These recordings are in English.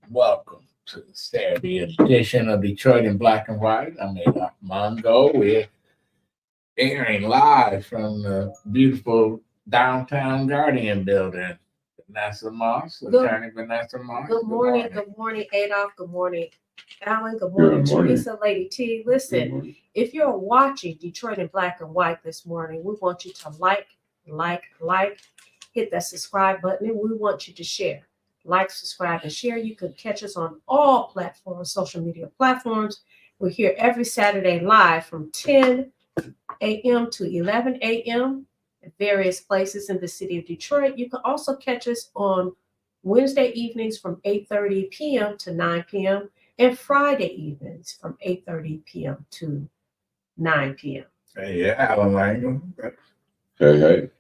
Welcome to the Saturday edition of Detroit in Black and White. I'm Adolph Mongo. We're airing live from the beautiful downtown Guardian building. Vanessa Moss, Attorney Vanessa Moss. Good morning, Adolph. Good morning, Allan. Good morning, Teresa, Lady T. Listen, if you're watching Detroit in Black and White this morning, we want you to like, hit that subscribe button, and we want you to share. Like, subscribe, and share. You can catch us on all platforms, social media platforms. We're here every Saturday live from 10 a.m. to 11 a.m. at various places in the city of Detroit. You can also catch us on Wednesday evenings from 8:30 p.m. to 9 p.m. and Friday evenings from 8:30 p.m. to 9 p.m. Hey, Allan Lengel.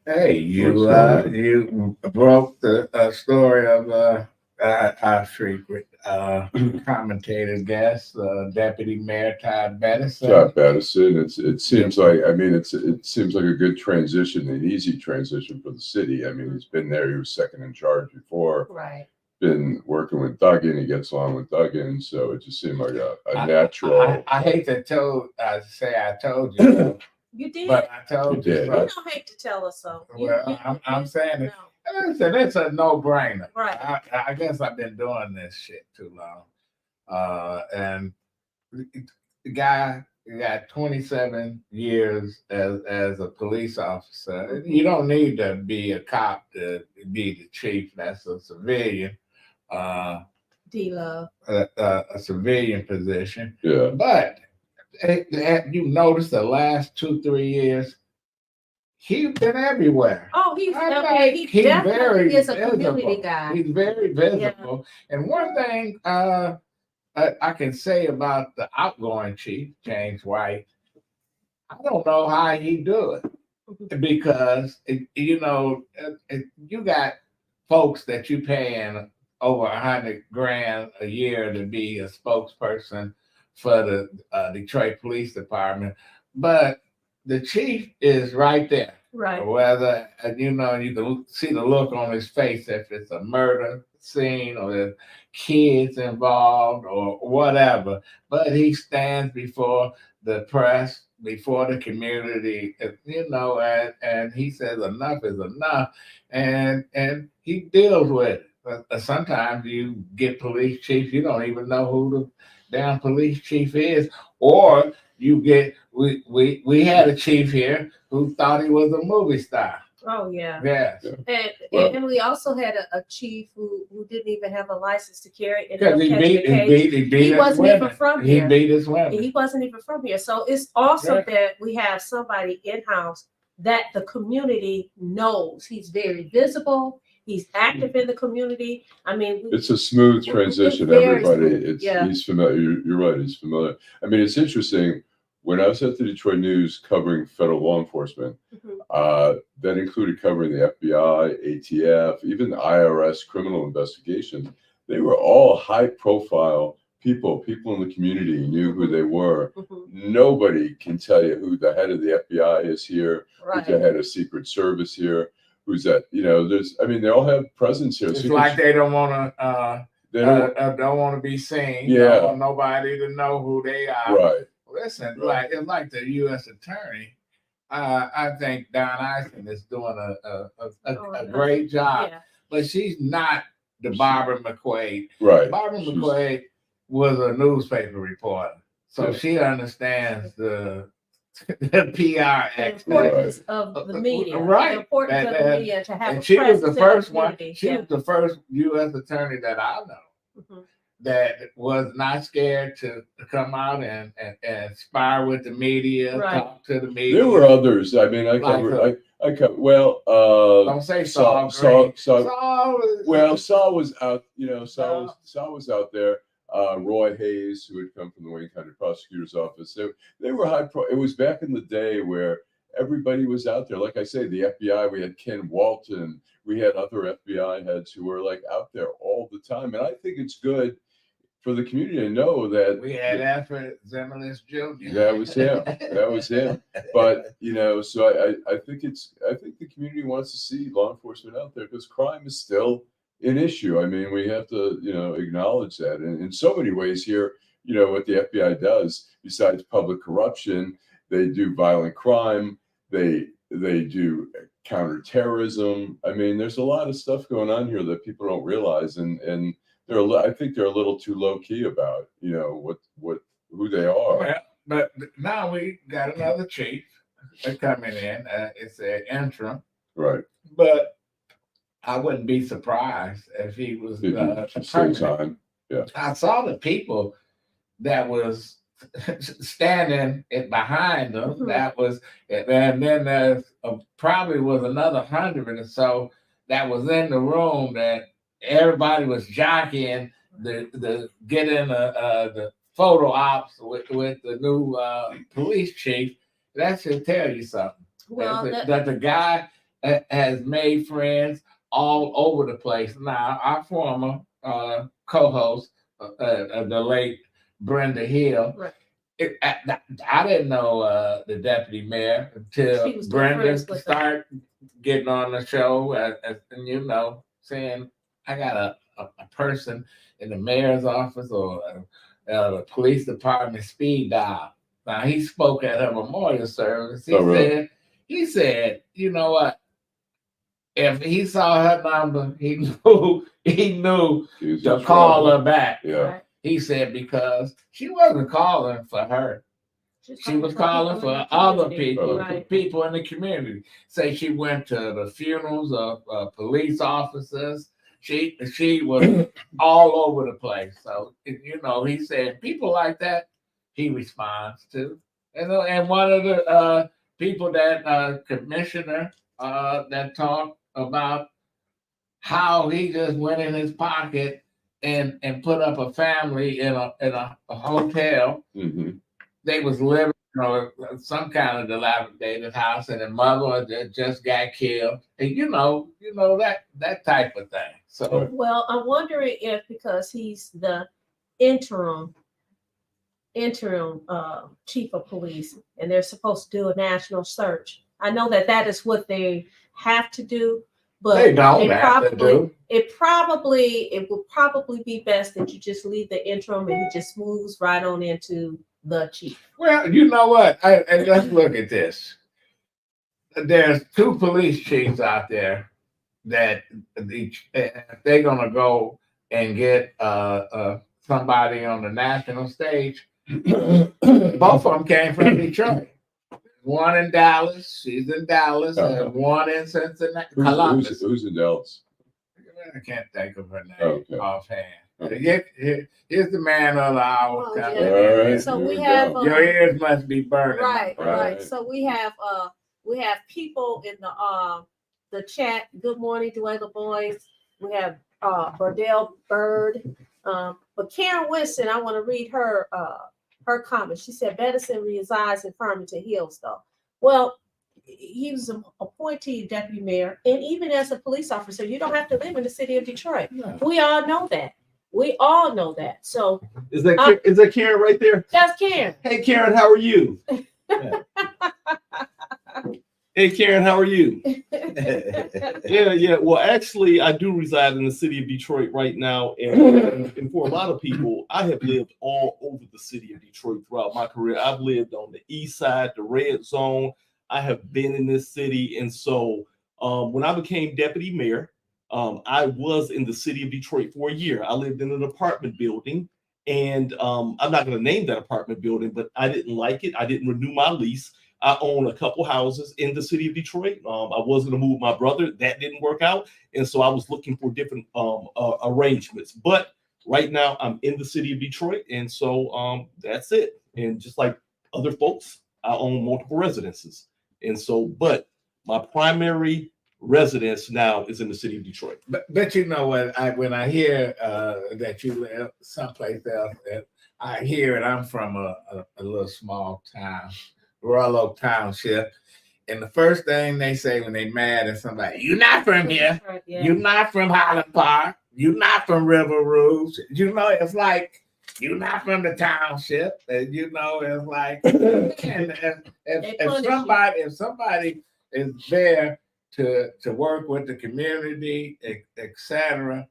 Hey, you broke the story of our frequent commentator guest, Deputy Mayor Todd Bettison. Todd Bettison. It seems like it seems like a good transition, an easy transition for the city. I mean, he's been there. He was second in charge before. Right. Been working with Duggan. He gets along with Duggan, so it just seemed like a natural. I hate to say I told you. You did. But I told you. You don't hate to tell us so. I'm saying it. Listen, it's a no-brainer. Right. I guess I've been doing this shit too long. And the guy got 27 years as a police officer. You don't need to be a cop to be the chief. That's a civilian. D-Love. A civilian position. Yeah. But have you noticed the last 2-3 years, he's been everywhere. Oh, he definitely is a community guy. He's very visible. Yeah. And one thing I can say about the outgoing chief, James White, I don't know how he do it. Because, you got folks that you paying over $100,000 a year to be a spokesperson for the Detroit Police Department, but the chief is right there. Right. Whether you can see the look on his face if it's a murder scene or there's kids involved or whatever. But he stands before the press, before the community, and he says enough is enough, and he deals with it. But sometimes you get police chiefs, you don't even know who the damn police chief is, or you get we had a chief here who thought he was a movie star. Oh yeah. Yes. And we also had a chief who didn't even have a license to carry. Because he wasn't even from here. He beat his women. He wasn't even from here. So it's awesome that we have somebody in-house that the community knows. He's very visible. He's active in the community. I mean, it's a smooth transition. Everybody, he's familiar. You're right. He's familiar. I mean, it's interesting. When I was at the Detroit News covering federal law enforcement, that included covering the FBI, ATF, even the IRS criminal investigations. They were all high-profile people. People in the community knew who they were. Nobody can tell you who the head of the FBI is here, who's the head of Secret Service here. Who's that? They all have presence here. It's like they don't want to. They don't want to be seen. Yeah. Don't want nobody to know who they are. Right. Listen, like the U.S. Attorney, I think Don Isom is doing a great job, but she's not the Barbara McQuaid. Right. Barbara McQuaid was a newspaper reporter, so she understands the PR importance of the media, right? The importance of the media to have. And she was the first one. She was the first U.S. attorney that I know that was not scared to come out and spar with the media, talk to the media. There were others. I mean, I covered. Well, don't say Saul. Saul was out. Saul was out there. Roy Hayes, who had come from the Wayne County Prosecutor's Office. They were it was back in the day where everybody was out there. Like I say, the FBI, we had Ken Walton, we had other FBI heads who were like out there all the time. And I think it's good for the community to know that we had that for Zimmerlis Jr. That was him. That was him. But so I think the community wants to see law enforcement out there because crime is still an issue. I mean, we have to acknowledge that. And in so many ways here, what the FBI does besides public corruption, they do violent crime. They do counterterrorism. I mean, there's a lot of stuff going on here that people don't realize, and I think they're a little too low key about who they are. Well, but now we got another chief coming in. It's an interim, Right? But I wouldn't be surprised if he was Time. Yeah. I saw the people that was standing behind them. Mhm. That was, and then there's probably was another 100 or so that was in the room that everybody was jockeying the get in the photo ops with the new police chief. That should tell you something. Well, that the guy has made friends all over the place. Now, our former co-host, the late Brenda Hill, right. I didn't know the deputy mayor until Brenda started getting on the show, and saying, I got a person in the mayor's office or the police department speed dial. Now, he spoke at a memorial service. He said, you know what? If he saw her number, he knew to call her back. Yeah. Right. He said because she wasn't calling for her. She was calling for other people, right. people in the community. Say she went to the funerals of police officers. She was all over the place. So he said people like that he responds to. And one of the people that commissioner that talked about how he just went in his pocket and put up a family in a hotel. Mm-hmm. They was living some kind of dilapidated house, and the mother just got killed. And that type of thing. So well, I'm wondering if because he's the interim chief of police, and they're supposed to do a national search. I know that is what they have to do, but they don't have to do. It will probably be best that you just leave the interim and he just moves right on into the chief. Well, you know what? And let's look at this. There's 2 police chiefs out there that they're gonna go and get somebody on the national stage. Both of them came from Detroit. One in Dallas, she's in Dallas, and one in Cincinnati. Who's in Dallas? I can't think of her name offhand. Okay. Here's the man of the hour. Oh, yeah. All right. So we have your ears must be burning. Right. So we have people in the chat. Good morning, Duela boys. We have Burdell Bird. But Karen Winston, I want to read her comment. She said Bettison resides in Farmington Hills, though. Well, he was an appointee deputy mayor, and even as a police officer, you don't have to live in the city of Detroit. No. We all know that. So is that Karen right there? That's Karen. Hey Karen, how are you? Hey Karen, how are you? Yeah. Well, actually, I do reside in the city of Detroit right now, and for a lot of people, I have lived all over the city of Detroit throughout my career. I've lived on the east side, the red zone. I have been in this city, and so when I became deputy mayor, I was in the city of Detroit for a year. I lived in an apartment building, and I'm not going to name that apartment building, but I didn't like it. I didn't renew my lease. I own a couple houses in the city of Detroit. I was going to move my brother. That didn't work out. And so I was looking for different arrangements. But right now I'm in the city of Detroit. And so that's it. And just like other folks, I own multiple residences. And so, but my primary residence now is in the city of Detroit. But you know what? When I hear that you live someplace else, I hear it. I'm from a little small town. Royal Oak Township, and the first thing they say when they mad at somebody, you're not from here, yeah. You're not from Highland Park, you're not from River Rouge. It's like you're not from the township, and you know, it's like, and if somebody is there to work with the community, etc.,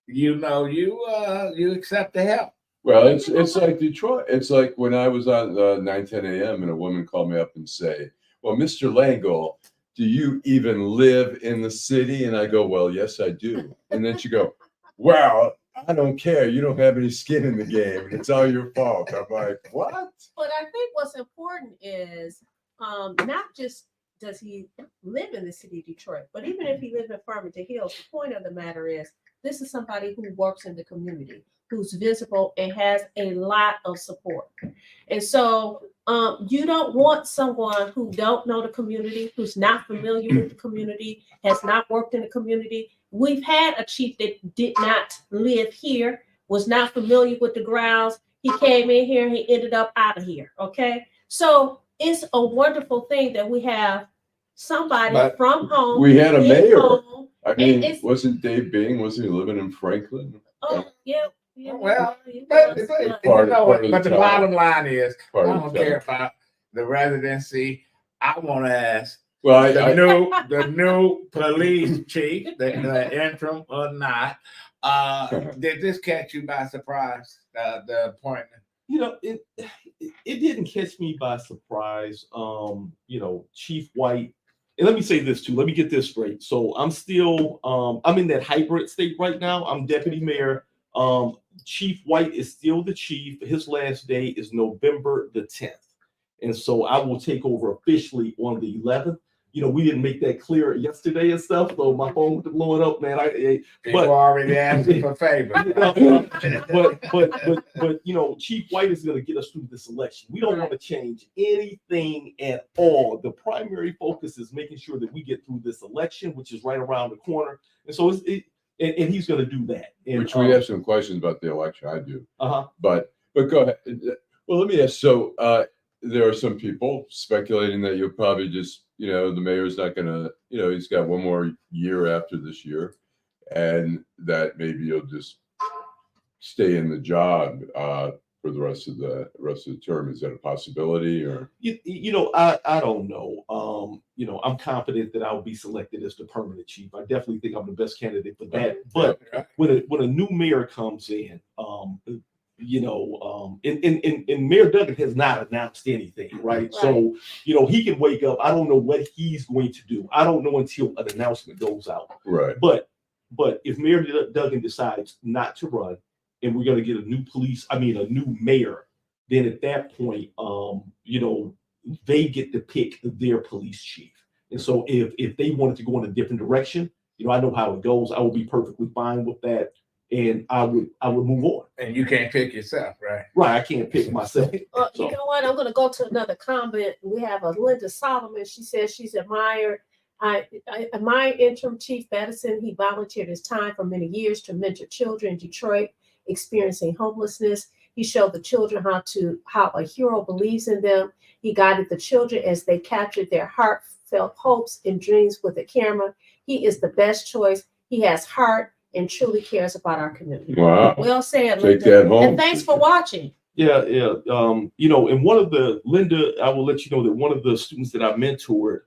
you know, you accept the help. Well, it's like Detroit. It's like when I was on 9:10 a.m. and a woman called me up and say, "Well, Mr. Lengel, do you even live in the city?" And I go, "Well, yes, I do." And then she go, "Well, I don't care. You don't have any skin in the game. It's all your fault." I'm like, "What?" But I think what's important is not just does he live in the city of Detroit, but even if he lives in Farmington Hills, the point of the matter is this is somebody who works in the community, who's visible and has a lot of support. And so you don't want someone who don't know the community, who's not familiar with the community, has not worked in the community. We've had a chief that did not live here, was not familiar with the grounds. He came in here, he ended up out of here. Okay. So it's a wonderful thing that we have somebody from home. We had a mayor. Home, I mean, wasn't Dave Bing, wasn't he living in Franklin? Oh, yeah. Well, but the bottom line is, I don't care about the residency. I want to ask the new police chief, the interim or not, did this catch you by surprise? The appointment. You know, it didn't catch me by surprise. You know, Chief White. And let me say this too. Let me get this straight. So I'm still I'm in that hybrid state right now. I'm deputy mayor. Chief White is still the chief. His last day is November the 10th. And so I will take over officially on the 11th. You know, we didn't make that clear yesterday and stuff, so my phone was blowing up, man. People already asking for favors. But you know, Chief White is going to get us through this election. We don't want to change anything at all. The primary focus is making sure that we get through this election, which is right around the corner. And so and he's going to do that. And, which we have some questions about the election. I do. But go ahead. Well, let me ask. So there are some people speculating that you'll probably just, you know, the mayor's not going to, you know, he's got one more year after this year, and that maybe you'll just stay in the job for the rest of the term. Is that a possibility? Or you know, I don't know. You know, I'm confident that I'll be selected as the permanent chief. I definitely think I'm the best candidate for that. But when a new mayor comes in, you know, and Mayor Duggan has not announced anything, right? So, you know, he can wake up. I don't know what he's going to do. I don't know until an announcement goes out. Right. But if Mayor Duggan decides not to run, and we're going to get a new mayor, then at that point, you know, they get to pick their police chief. And so if they wanted to go in a different direction, you know, I know how it goes. I would be perfectly fine with that. And I would move on. And you can't pick yourself, right? Right, I can't pick myself. You know what? I'm going to go to another comment. We have a Linda Solomon. She says she's admired. I admire Interim Chief Bettison. He volunteered his time for many years to mentor children in Detroit experiencing homelessness. He showed the children how a hero believes in them. He guided the children as they captured their heartfelt hopes and dreams with a camera. He is the best choice. He has heart and truly cares about our community. Wow. Well said, Linda. Take that home. And thanks for watching. Yeah. You know, and Linda, I will let you know that one of the students that I mentored,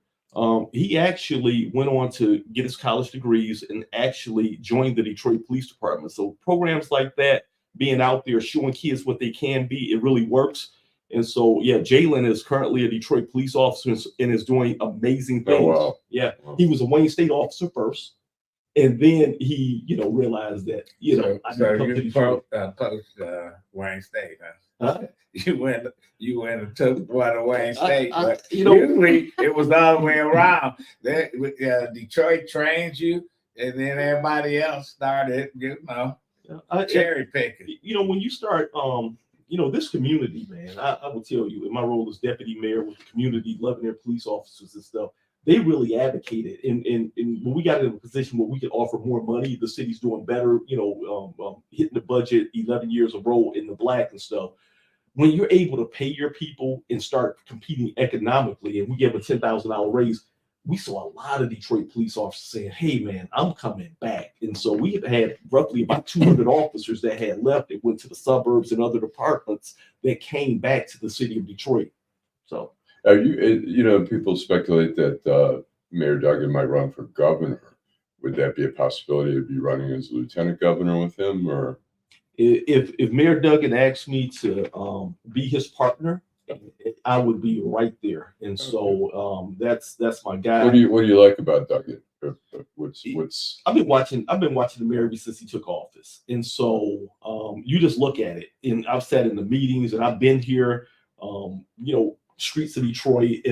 he actually went on to get his college degrees and actually joined the Detroit Police Department. So programs like that, being out there, showing kids what they can be, it really works. And so, yeah, Jalen is currently a Detroit police officer and is doing amazing things. Oh, wow. Yeah. Wow. He was a Wayne State officer first. And then he, you know, realized that, you know, you post Wayne State, huh? You went and took one of Wayne State, but you know, usually it was the other way around. Detroit trains you, and then everybody else started, you know, cherry picking. You know, when you start, you know, this community, man, I will tell you, in my role as deputy mayor with the community, loving their police officers and stuff, they really advocated. And when we got in a position where we could offer more money, the city's doing better, you know, hitting the budget 11 years in a row in the black and stuff. When you're able to pay your people and start competing economically, and we give a $10,000 raise, we saw a lot of Detroit police officers saying, hey, man, I'm coming back. And so we had roughly about 200 officers that had left. That went to the suburbs and other departments that came back to the city of Detroit. So, are you, people speculate that Mayor Duggan might run for governor. Would that be a possibility of you running as lieutenant governor with him? Or if Mayor Duggan asked me to be his partner, I would be right there. And so that's my guy. What do you like about Duggan? What's I've been watching the mayor ever since he took office. And so you just look at it, and I've sat in the meetings, and I've been here, streets of Detroit,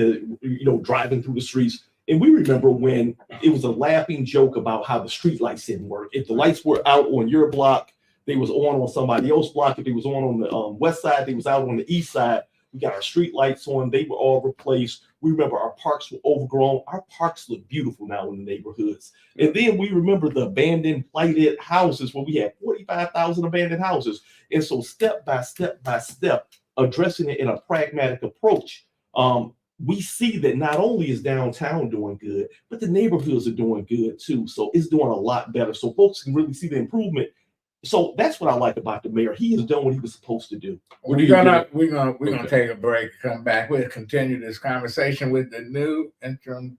driving through the streets. And we remember when it was a laughing joke about how the street lights didn't work. If the lights were out on your block, they was on somebody else's block. If they was on the west side, they was out on the east side. We got our street lights on. They were all replaced. We remember our parks were overgrown. Our parks look beautiful now in the neighborhoods. And then we remember the abandoned, blighted houses where we had 45,000 abandoned houses. And so step by step, addressing it in a pragmatic approach, we see that not only is downtown doing good, but the neighborhoods are doing good too. So it's doing a lot better. So folks can really see the improvement. So that's what I like about the mayor. He has done what he was supposed to do. We're gonna take a break. Come back. We'll continue this conversation with the new interim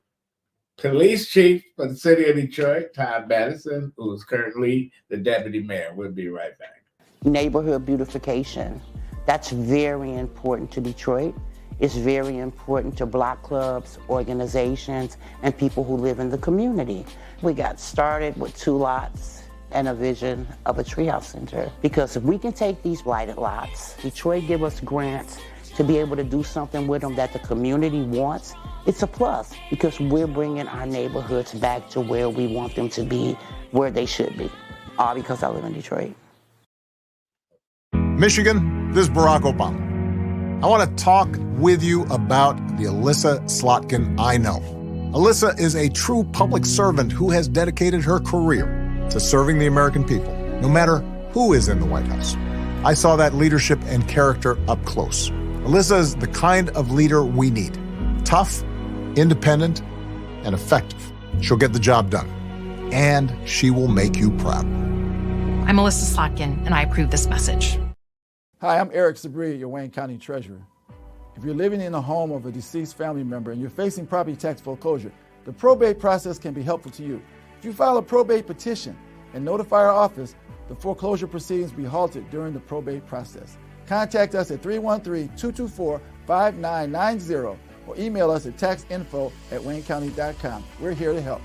police chief for the city of Detroit, Todd Bettison, who is currently the deputy mayor. We'll be right back. Neighborhood beautification. That's very important to Detroit. It's very important to block clubs, organizations, and people who live in the community. We got started with 2 lots and a vision of a treehouse center. Because if we can take these blighted lots, Detroit give us grants to be able to do something with them that the community wants, it's a plus because we're bringing our neighborhoods back to where we want them to be, where they should be. All because I live in Detroit. Michigan, this is Barack Obama. I want to talk with you about the Alyssa Slotkin I know. Alyssa is a true public servant who has dedicated her career to serving the American people, no matter who is in the White House. I saw that leadership and character up close. Alyssa is the kind of leader we need. Tough, independent, and effective. She'll get the job done. And she will make you proud. I'm Alyssa Slotkin, and I approve this message. Hi, I'm Eric Sabri, your Wayne County Treasurer. If you're living in a home of a deceased family member and you're facing property tax foreclosure, the probate process can be helpful to you. If you file a probate petition and notify our office, the foreclosure proceedings will be halted during the probate process. Contact us at 313-224-5990 or email us at taxinfo@waynecounty.com. We're here to help.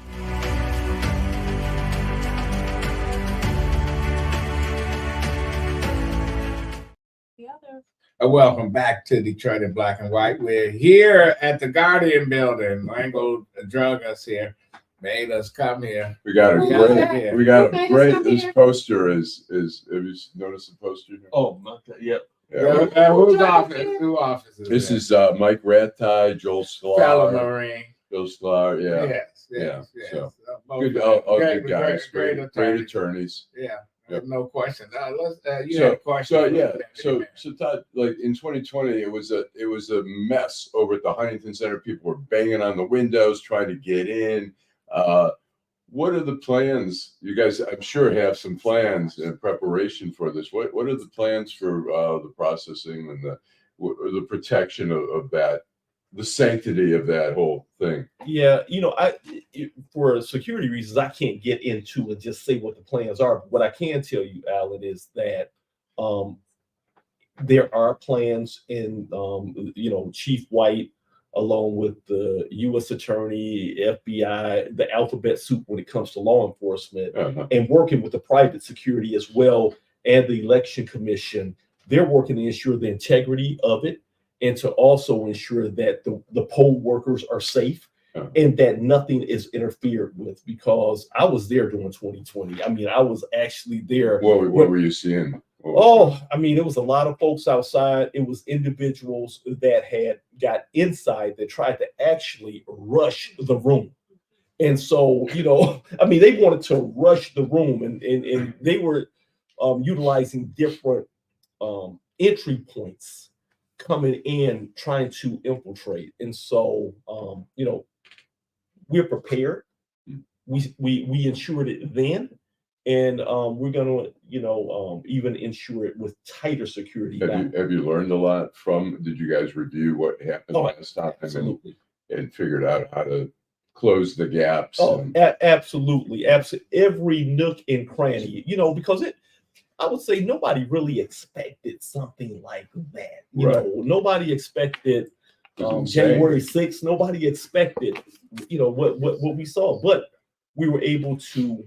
Welcome back to Detroit in Black and White. We're here at the Guardian Building. Lengel drug us here, made us come here. We got a great. This poster is. Have you noticed the poster here? Oh, okay. Yep. Yeah. Whose office? Who office is This that? is Mike Rathai, Joel Sklar. Fellow Marine. Joel Sklar, yeah. Yes. So, Both good, of them. good guys, great attorneys. Yeah. Yep. No question. You had a question. So Todd, like in 2020, it was a mess over at the Huntington Center. People were banging on the windows trying to get in. What are the plans? You guys, I'm sure, have some plans in preparation for this. What are the plans for the processing and the protection of that, the sanctity of that whole thing? Yeah, for security reasons, I can't get into and just say what the plans are. But what I can tell you, Allan, is that there are plans in, Chief White, along with the U.S. Attorney, FBI, the alphabet soup when it comes to law enforcement, and working with the private security as well, and the Election Commission. They're working to ensure the integrity of it and to also ensure that the poll workers are safe and that nothing is interfered with, because I was there during 2020. I mean, I was actually there. What were you seeing? It was a lot of folks outside. It was individuals that had got inside that tried to actually rush the room. And so, they wanted to rush the room, and they were utilizing different entry points coming in, trying to infiltrate. And so, we're prepared. We insured it then, and we're going to, even insure it with tighter security. Have you learned a lot from? Did you guys review what happened last time and figured out how to close the gaps? Absolutely. Every nook and cranny, because I would say nobody really expected something like that. Nobody expected January 6th. Nobody expected, what we saw, but we were able to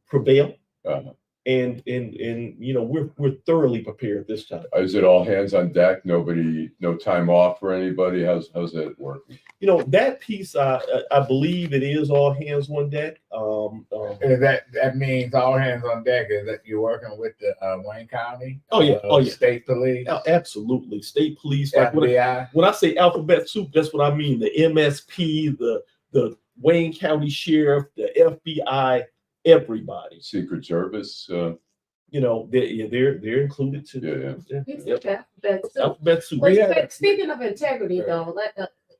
prevail. And we're thoroughly prepared this time. Is it all hands on deck? No time off for anybody? How's that working? That piece, I believe it is all hands on deck. That means all hands on deck. Is that you're working with the Wayne County? State police. Absolutely, state police. FBI. When I say alphabet soup, that's what I mean. The MSP, the Wayne County Sheriff, the FBI. Everybody, Secret Service, they're included too. Alphabet soup. Speaking of integrity, though,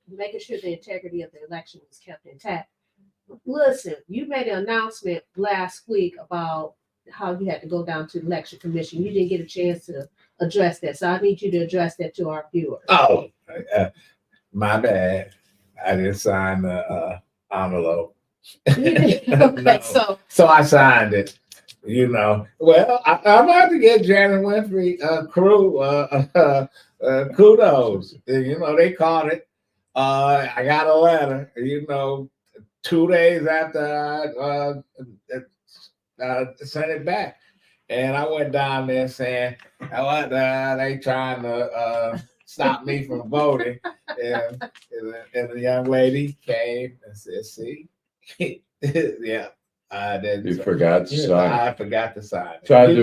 making sure the integrity of the election is kept intact. Listen, you made an announcement last week about how you had to go down to the election commission. You didn't get a chance to address that, so I need you to address that to our viewers. Oh, my bad. I didn't sign the envelope. Okay, no. So I signed it. Well, I'm about to get Janet Winfrey crew kudos. They caught it. I got a letter. 2 days after I sent it back, and I went down there saying, "What? They trying to stop me from voting." And the young lady came and said, "See." Yeah, I did. You forgot to sign. I forgot to sign. Todd,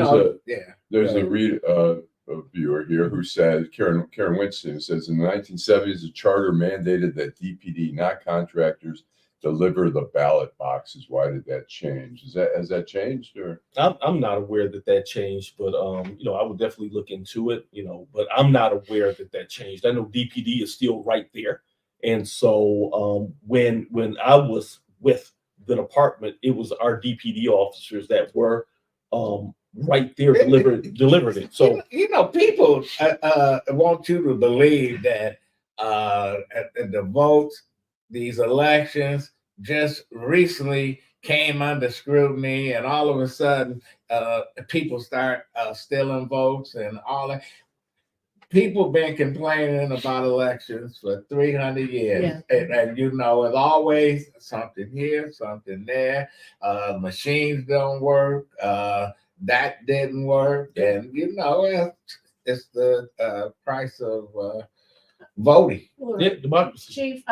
there's a viewer here who said, Karen Winston says, in the 1970s, the charter mandated that DPD, not contractors, deliver the ballot boxes. Why did that change? Has that changed? Or I'm not aware that changed, but I would definitely look into it. But I'm not aware that changed. I know DPD is still right there, and so when I was with the department, it was our DPD officers that were right there delivered it. So people want you to believe that the votes, these elections, just recently came under scrutiny, and all of a sudden, people start stealing votes and all that. People been complaining about elections for 300 years. And it's always something here, something there. Machines don't work. That didn't work. And, it's the price of voting. Democracy. Chief,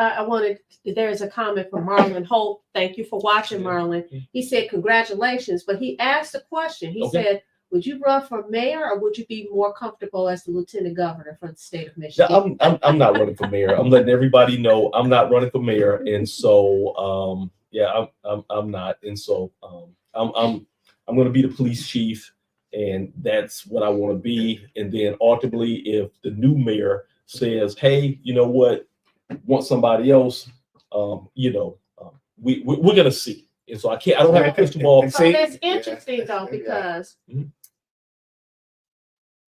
there's a comment from Marlon Holt. Thank you for watching, Marlon. He said, congratulations, but he asked a question. He said, would you run for mayor, or would you be more comfortable as the lieutenant governor for the state of Michigan? I'm not running for mayor. I'm letting everybody know I'm not running for mayor, and so I'm not, and so I'm going to be the police chief, and that's what I want to be. And then ultimately, if the new mayor says, "Hey, you know what? Want somebody else?" We're going to see. And so I don't have a crystal ball. So that's interesting though, because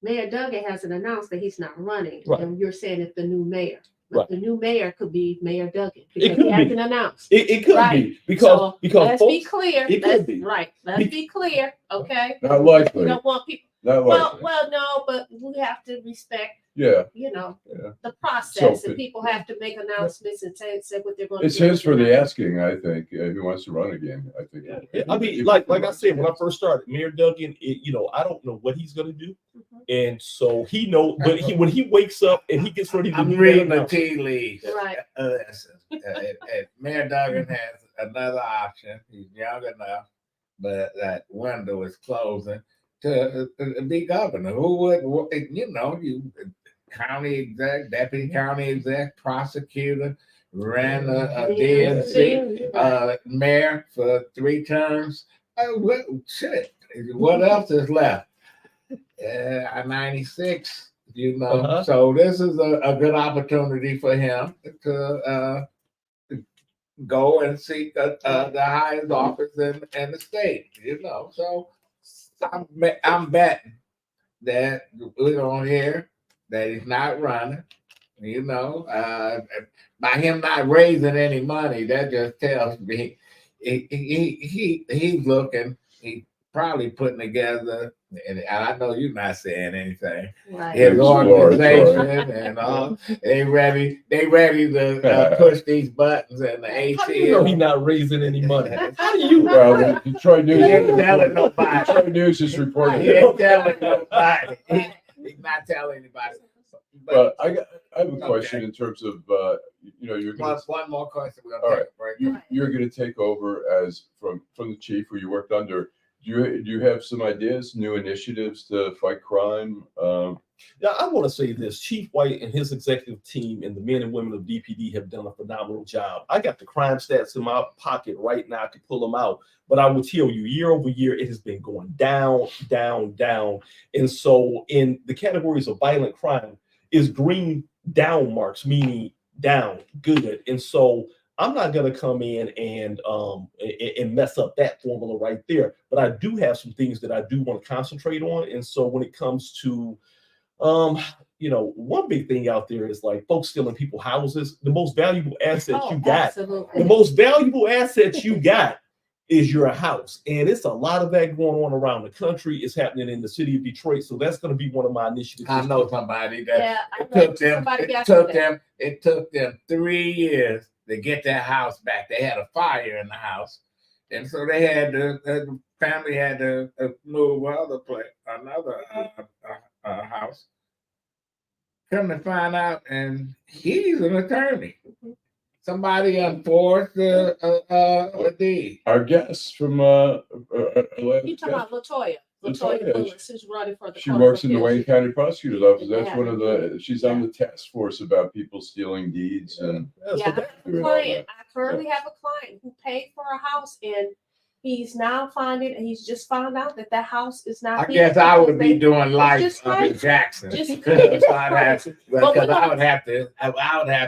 Mayor Duggan hasn't announced that he's not running, and you're saying it's the new mayor. But the new mayor could be Mayor Duggan because he hasn't announced. It could be because let's folks, be clear. Let's be clear, okay? Not likely. We don't want people. Not likely. Well, no, but we have to respect. The process, and people have to make announcements and say what they're going to do. It's his for the asking, I think. Who wants to run again? I think. I mean, like I said, when I first started, Mayor Duggan, I don't know what he's going to do, and so he knows. But when he wakes up and he gets ready to, I'm reading the tea leaves. Right. Mayor Duggan has another option. He's young enough, but that window is closing to be governor. Who would, you county exec, deputy county exec, prosecutor, ran a DNC, mayor for 3 terms. What else is left? 96, So this is a good opportunity for him to go and seek the highest office in the state. So I'm betting that we're gonna hear that he's not running. By him not raising any money, that just tells me he's looking. He's probably putting together, and I know you're not saying anything. Right. His organization and they ready to push these buttons and the ATM. How do you know he's not raising any money? How do you? Well, Detroit News. He ain't telling nobody. Detroit News is reporting. He ain't telling nobody. He's not telling anybody. But I have a question in terms of you're going one more question. We're all gonna right. take a break. You're going to take over as from the chief who you worked under. Do you have some ideas, new initiatives to fight crime? Yeah, I want to say this: Chief White and his executive team and the men and women of DPD have done a phenomenal job. I got the crime stats in my pocket right now. I could pull them out, but I will tell you, year over year, it has been going down, down, down. And so, in the categories of violent crime, is green down marks, meaning down, good. And so I'm not going to come in and mess up that formula right there. But I do have some things that I do want to concentrate on. And so when it comes to, one big thing out there is like folks stealing people's houses. The most valuable asset you got, absolutely. the most valuable asset you got is your house. And it's a lot of that going on around the country. It's happening in the city of Detroit. So that's going to be one of my initiatives. I know somebody that it took them 3 years to get their house back. They had a fire in the house. And so they had the family had to move another house. Come to find out, and he's an attorney. Somebody enforced a deed. Our guest from You talking about Latoya Willis, who's running for the she works in the Wayne County Prosecutor's Office. That's one of she's on the task force about people stealing deeds. And I have a client. I currently have a client who paid for a house, and he's now he's just found out that house is not. I guess I would be doing life in Jackson because I would have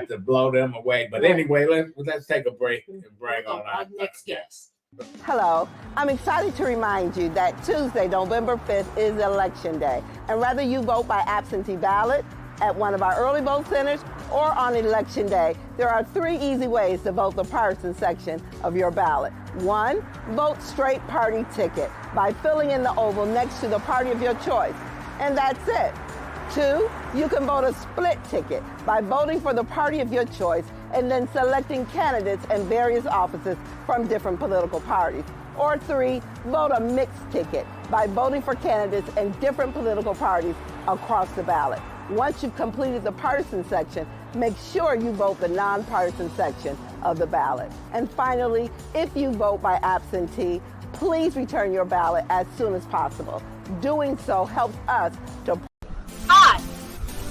to blow them away. But anyway, let's take a break and bring on our next guest. Hello, I'm excited to remind you that Tuesday, November 5th is Election Day. And whether you vote by absentee ballot, at one of our early vote centers, or on Election Day, there are 3 easy ways to vote the partisan section of your ballot. 1, vote straight party ticket by filling in the oval next to the party of your choice. And that's it. 2, you can vote a split ticket by voting for the party of your choice and then selecting candidates in various offices from different political parties. Or 3, vote a mixed ticket by voting for candidates in different political parties across the ballot. Once you've completed the partisan section, make sure you vote the nonpartisan section of the ballot. And finally, if you vote by absentee, please return your ballot as soon as possible. Doing so helps us to... Hi,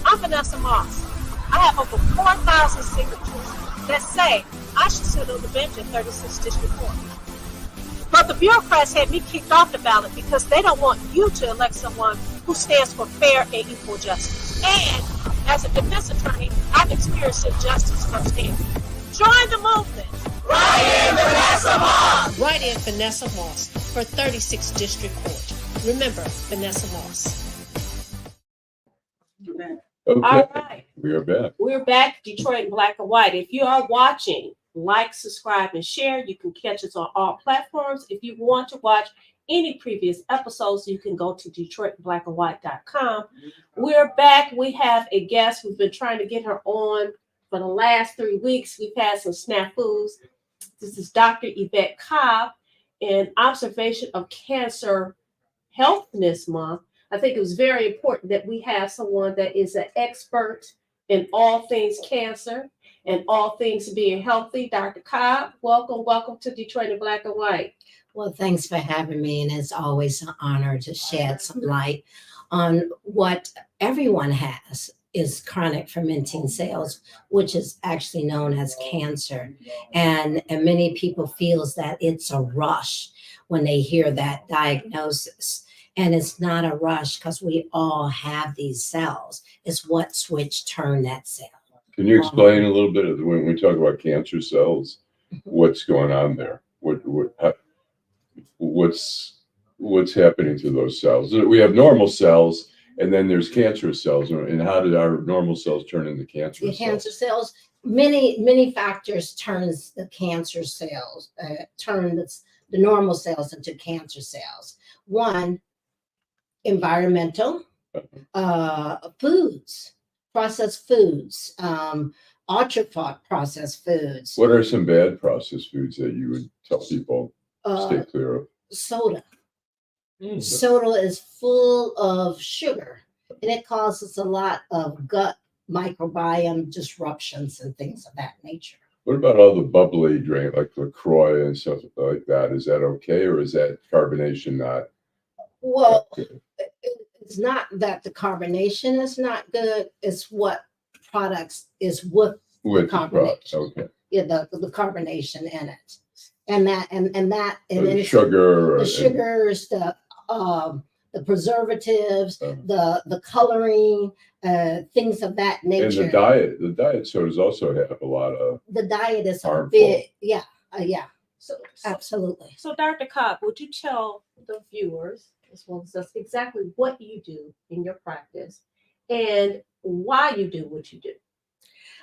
I'm Vanessa Moss. I have over 4,000 signatures that say I should sit on the bench in 36th District Court. But the bureaucrats had me kicked off the ballot because they don't want you to elect someone who stands for fair and equal justice. And as a defense attorney, I've experienced injustice firsthand. Join the movement. Write in Vanessa Moss. Write in Vanessa Moss for 36th District Court. Remember, Vanessa Moss. okay, All right. we are back. We're back, Detroit in Black and White. If you are watching, like, subscribe, and share. You can catch us on all platforms. If you want to watch any previous episodes, you can go to DetroitBlackandWhite.com. We're back. We have a guest. We've been trying to get her on for the last 3 weeks. We've had some snafus. This is Dr. Yvette Cobb, in observation of Cancer Healthness Month. I think it was very important that we have someone that is an expert in all things cancer and all things being healthy. Dr. Cobb, welcome to Detroit in Black and White. Well, thanks for having me, and it's always an honor to shed some light on what everyone has is chronic fermenting cells, which is actually known as cancer. And many people feels that it's a rush when they hear that diagnosis. And it's not a rush because we all have these cells. It's what switch turned that cell. Can you explain a little bit of when we talk about cancer cells? what's going on there. What's happening to those cells? We have normal cells, and then there's cancerous cells. And how did our normal cells turn into cancerous cells? Cancer cells, many factors turns the cancer cells, turn the normal cells into cancer cells. One, environmental, foods, processed foods, ultra processed foods. What are some bad processed foods that you would tell people stay clear of? Soda. Soda is full of sugar, and it causes a lot of gut microbiome disruptions and things of that nature. What about all the bubbly drink like LaCroix and stuff like that? Is that okay, or is that carbonation not? Well, it's not that the carbonation is not good. It's what products is with the carbonation. Okay. Yeah, the carbonation in it, and The sugar. The sugars, the preservatives, the coloring, things of that nature. And the diet sodas also have a lot of. The diet is harmful. big, yeah. So absolutely. So Dr. Cobb, would you tell the viewers as well as us exactly what you do in your practice and why you do what you do?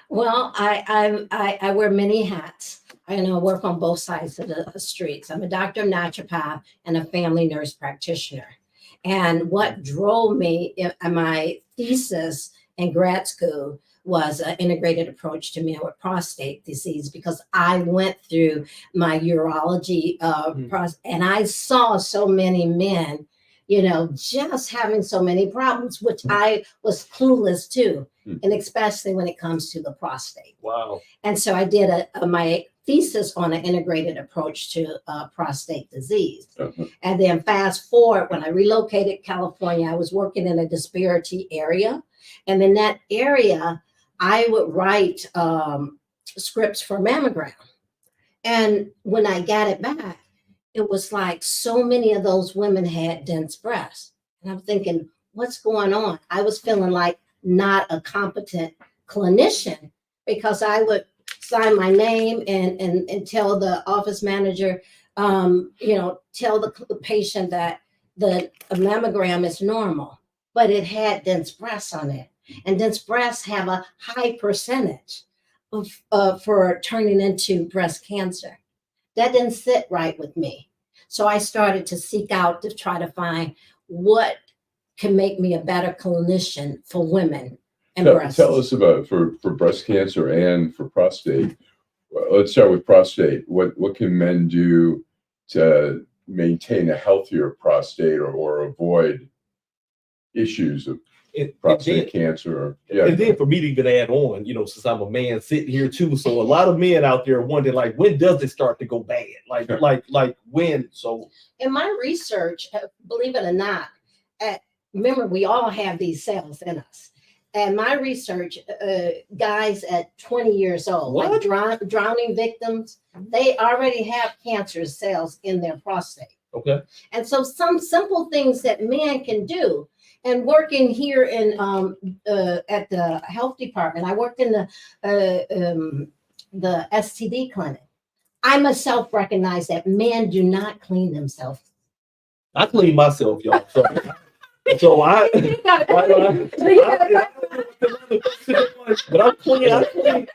Well, I wear many hats. I work on both sides of the streets. I'm a doctor of naturopath and a family nurse practitioner. And what drove me in my thesis in grad school was an integrated approach to men with prostate disease, because I went through my urology process and I saw so many men, just having so many problems, which I was clueless to, and especially when it comes to the prostate. Wow. And so I did my thesis on an integrated approach to prostate disease. And then fast forward, when I relocated to California, I was working in a disparity area. And in that area, I would write scripts for mammogram. And when I got it back, it was like so many of those women had dense breasts. And I'm thinking, what's going on? I was feeling like not a competent clinician, because I would sign my name and tell the office manager, tell the patient that the mammogram is normal, but it had dense breasts on it. And dense breasts have a high percentage for turning into breast cancer. That didn't sit right with me. So I started to seek out to try to find what can make me a better clinician for women and breast. Tell us about for breast cancer and for prostate. Well, let's start with prostate. What can men do to maintain a healthier prostate or avoid issues of prostate cancer? And then for me to even add on, since I'm a man sitting here too, so a lot of men out there wonder, like, when does it start to go bad? Like when? So in my research, believe it or not, remember we all have these cells in us. And my research, guys at 20 years old, like drowning victims, they already have cancer cells in their prostate. Okay. And so some simple things that men can do. And working here in at the health department, I worked in the STD clinic. I myself recognize that men do not clean themselves. I clean myself, y'all. So I but I'm clean.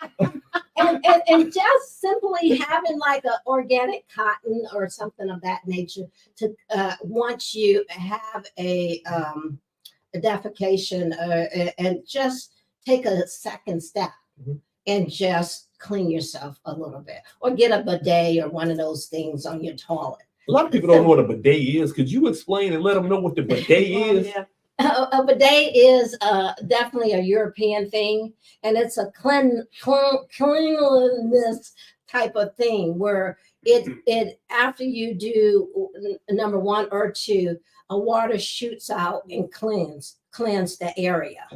And just simply having like an organic cotton or something of that nature to once you have a defecation and just take a second step and just clean yourself a little bit, or get a bidet or one of those things on your toilet. A lot of people don't know what a bidet is. Could you explain and let them know what the bidet is? Yeah. A bidet is definitely a European thing, and it's a cleanliness type of thing where it after you do number 1 or 2, a water shoots out and cleanse the area.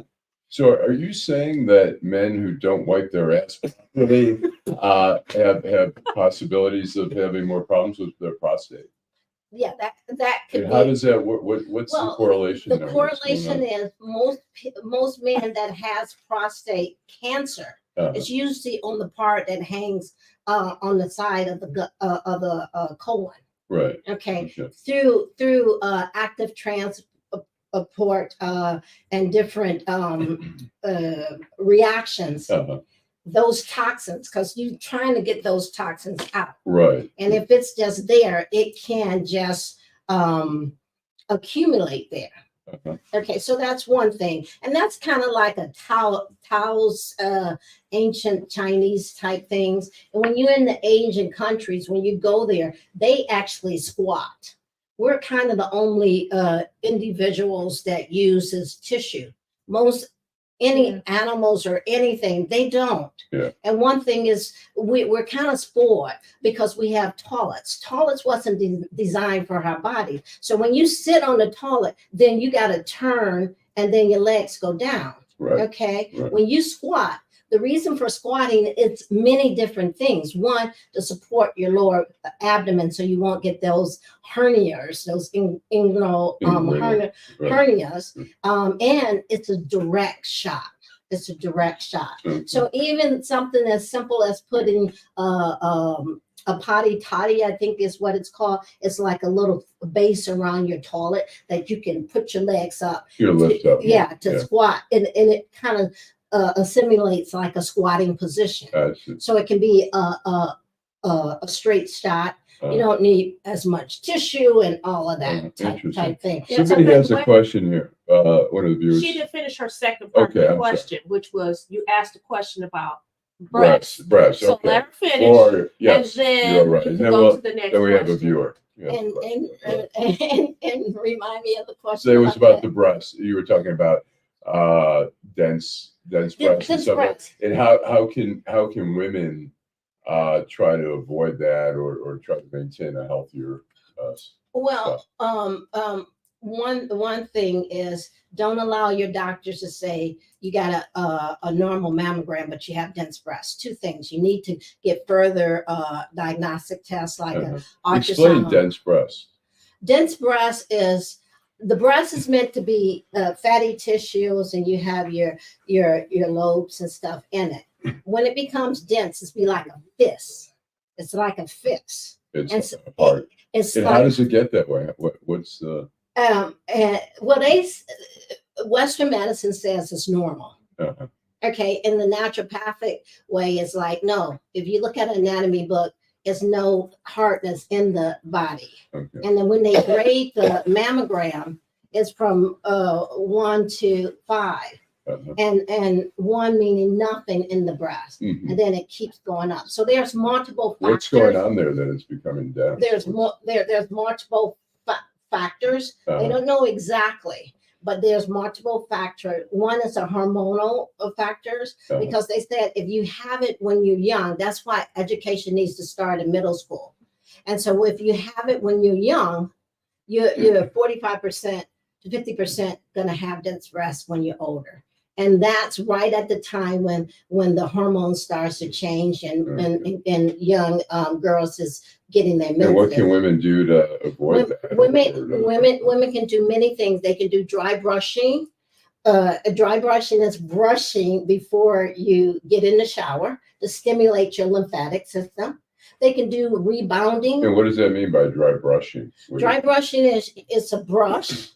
So are you saying that men who don't wipe their ass properly have possibilities of having more problems with their prostate? Yeah, that could and how be. Does that what's the correlation? The correlation is most men that has prostate cancer It's usually on the part that hangs on the side of the colon. Right. Okay. Through active transport and different reactions. Those toxins, because you're trying to get those toxins out. Right. And if it's just there, it can just accumulate there. Okay, so that's one thing. And that's kind of like a Tao's ancient Chinese type things. And when you're in the Asian countries, when you go there, they actually squat. We're kind of the only individuals that uses tissue. Most any animals or anything, they don't. Yeah. And one thing is we're kind of spoiled because we have toilets. Toilets wasn't designed for our body. So when you sit on the toilet, then you got to turn and then your legs go down. Right. Okay. Right. When you squat, the reason for squatting, it's many different things. One, to support your lower abdomen so you won't get those hernias, those hernias. And it's a direct shot. It's a direct shot. So even something as simple as putting a potty toddy, I think is what it's called. It's like a little base around your toilet that you can put your legs up. You lift up. To squat. And it kind of simulates like a squatting position. So it can be a straight shot. You don't need as much tissue and all of that type thing. Somebody has a question here. One of the viewers. She didn't finish her second part of the question, which was you asked a question about breasts. Breasts. So Okay. let her finish. Yes, and then you're right. you And can then, go to the next then we have a question. viewer. Yeah. And remind me of the question. So it was about the breasts. You were talking about dense breasts and stuff. breasts. And how can women try to avoid that or try to maintain a healthier well, one thing is don't allow your doctors to say you got a normal mammogram, but you have dense breasts. Two things. You need to get further diagnostic tests like an ultrasound. Explain dense breasts. Dense breast is the breast is meant to be fatty tissues, and you have your lobes and stuff in it. When it becomes dense, it's be like a fist. It's like a fist. It's hard. And how does it get that way? What's the Western medicine says it's normal. Okay, in the naturopathic way, it's like no. If you look at an anatomy book, there's no hardness in the body. Okay. And then when they grade the mammogram, it's from 1 to 5. And 1 meaning nothing in the breast, and then it keeps going up. So there's multiple factors. What's going on there that it's becoming dense? There's multiple factors. They don't know exactly, but there's multiple factors. One is the hormonal factors, because they said if you have it when you're young, that's why education needs to start in middle school. And so if you have it when you're young, you're 45% to 50% going to have dense breasts when you're older. And that's right at the time when the hormone starts to change and young girls is getting their menses. And what can women do to avoid that? Women can do many things. They can do dry brushing. Dry brushing is brushing before you get in the shower to stimulate your lymphatic system. They can do rebounding. And what does that mean by dry brushing? Dry brushing is a brush,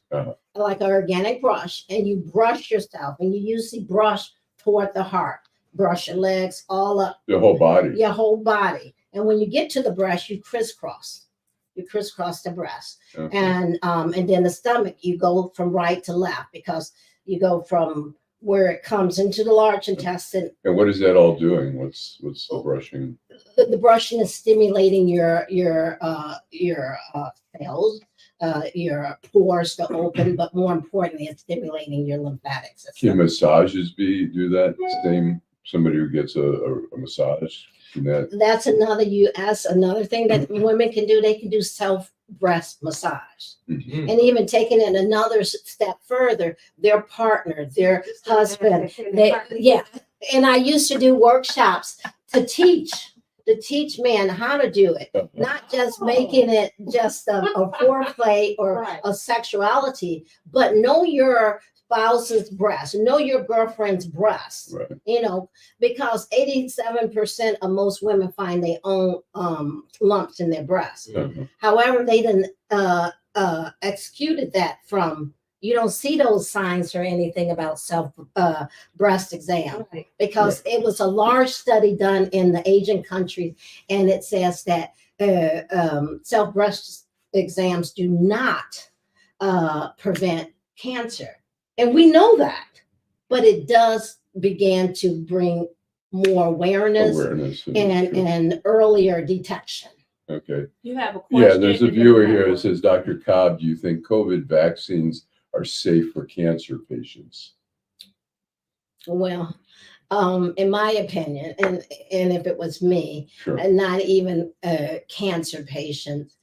like an organic brush, and you brush yourself, and you usually brush toward the heart. Brush your legs all up. The whole body. Your whole body. And when you get to the breast, you crisscross. You crisscross the breast. Okay. And then the stomach, you go from right to left, because you go from where it comes into the large intestine. And what is that all doing? What's the brushing? The brushing is stimulating your cells, your pores to open, but more importantly, it's stimulating your lymphatic system. Can massages do that? Same somebody who gets a massage? That's another thing that women can do. They can do self breast massage. And even taking it another step further, their partner, their husband, and I used to do workshops to teach men how to do it, not just making it just a foreplay or a sexuality, but know your spouse's breast, know your girlfriend's breast, Right. you know, because 87% of most women find their own lumps in their breast. However, they didn't executed that from, you don't see those signs or anything about self breast exam, because it was a large study done in the Asian countries, and it says that self breast exams do not prevent cancer, and we know that, but it does begin to bring more awareness and earlier detection. Okay. You have a question? Yeah, there's a viewer here that says, Dr. Cobb, do you think COVID vaccines are safe for cancer patients? Well, in my opinion, and if it was me, Sure. and not even cancer patients,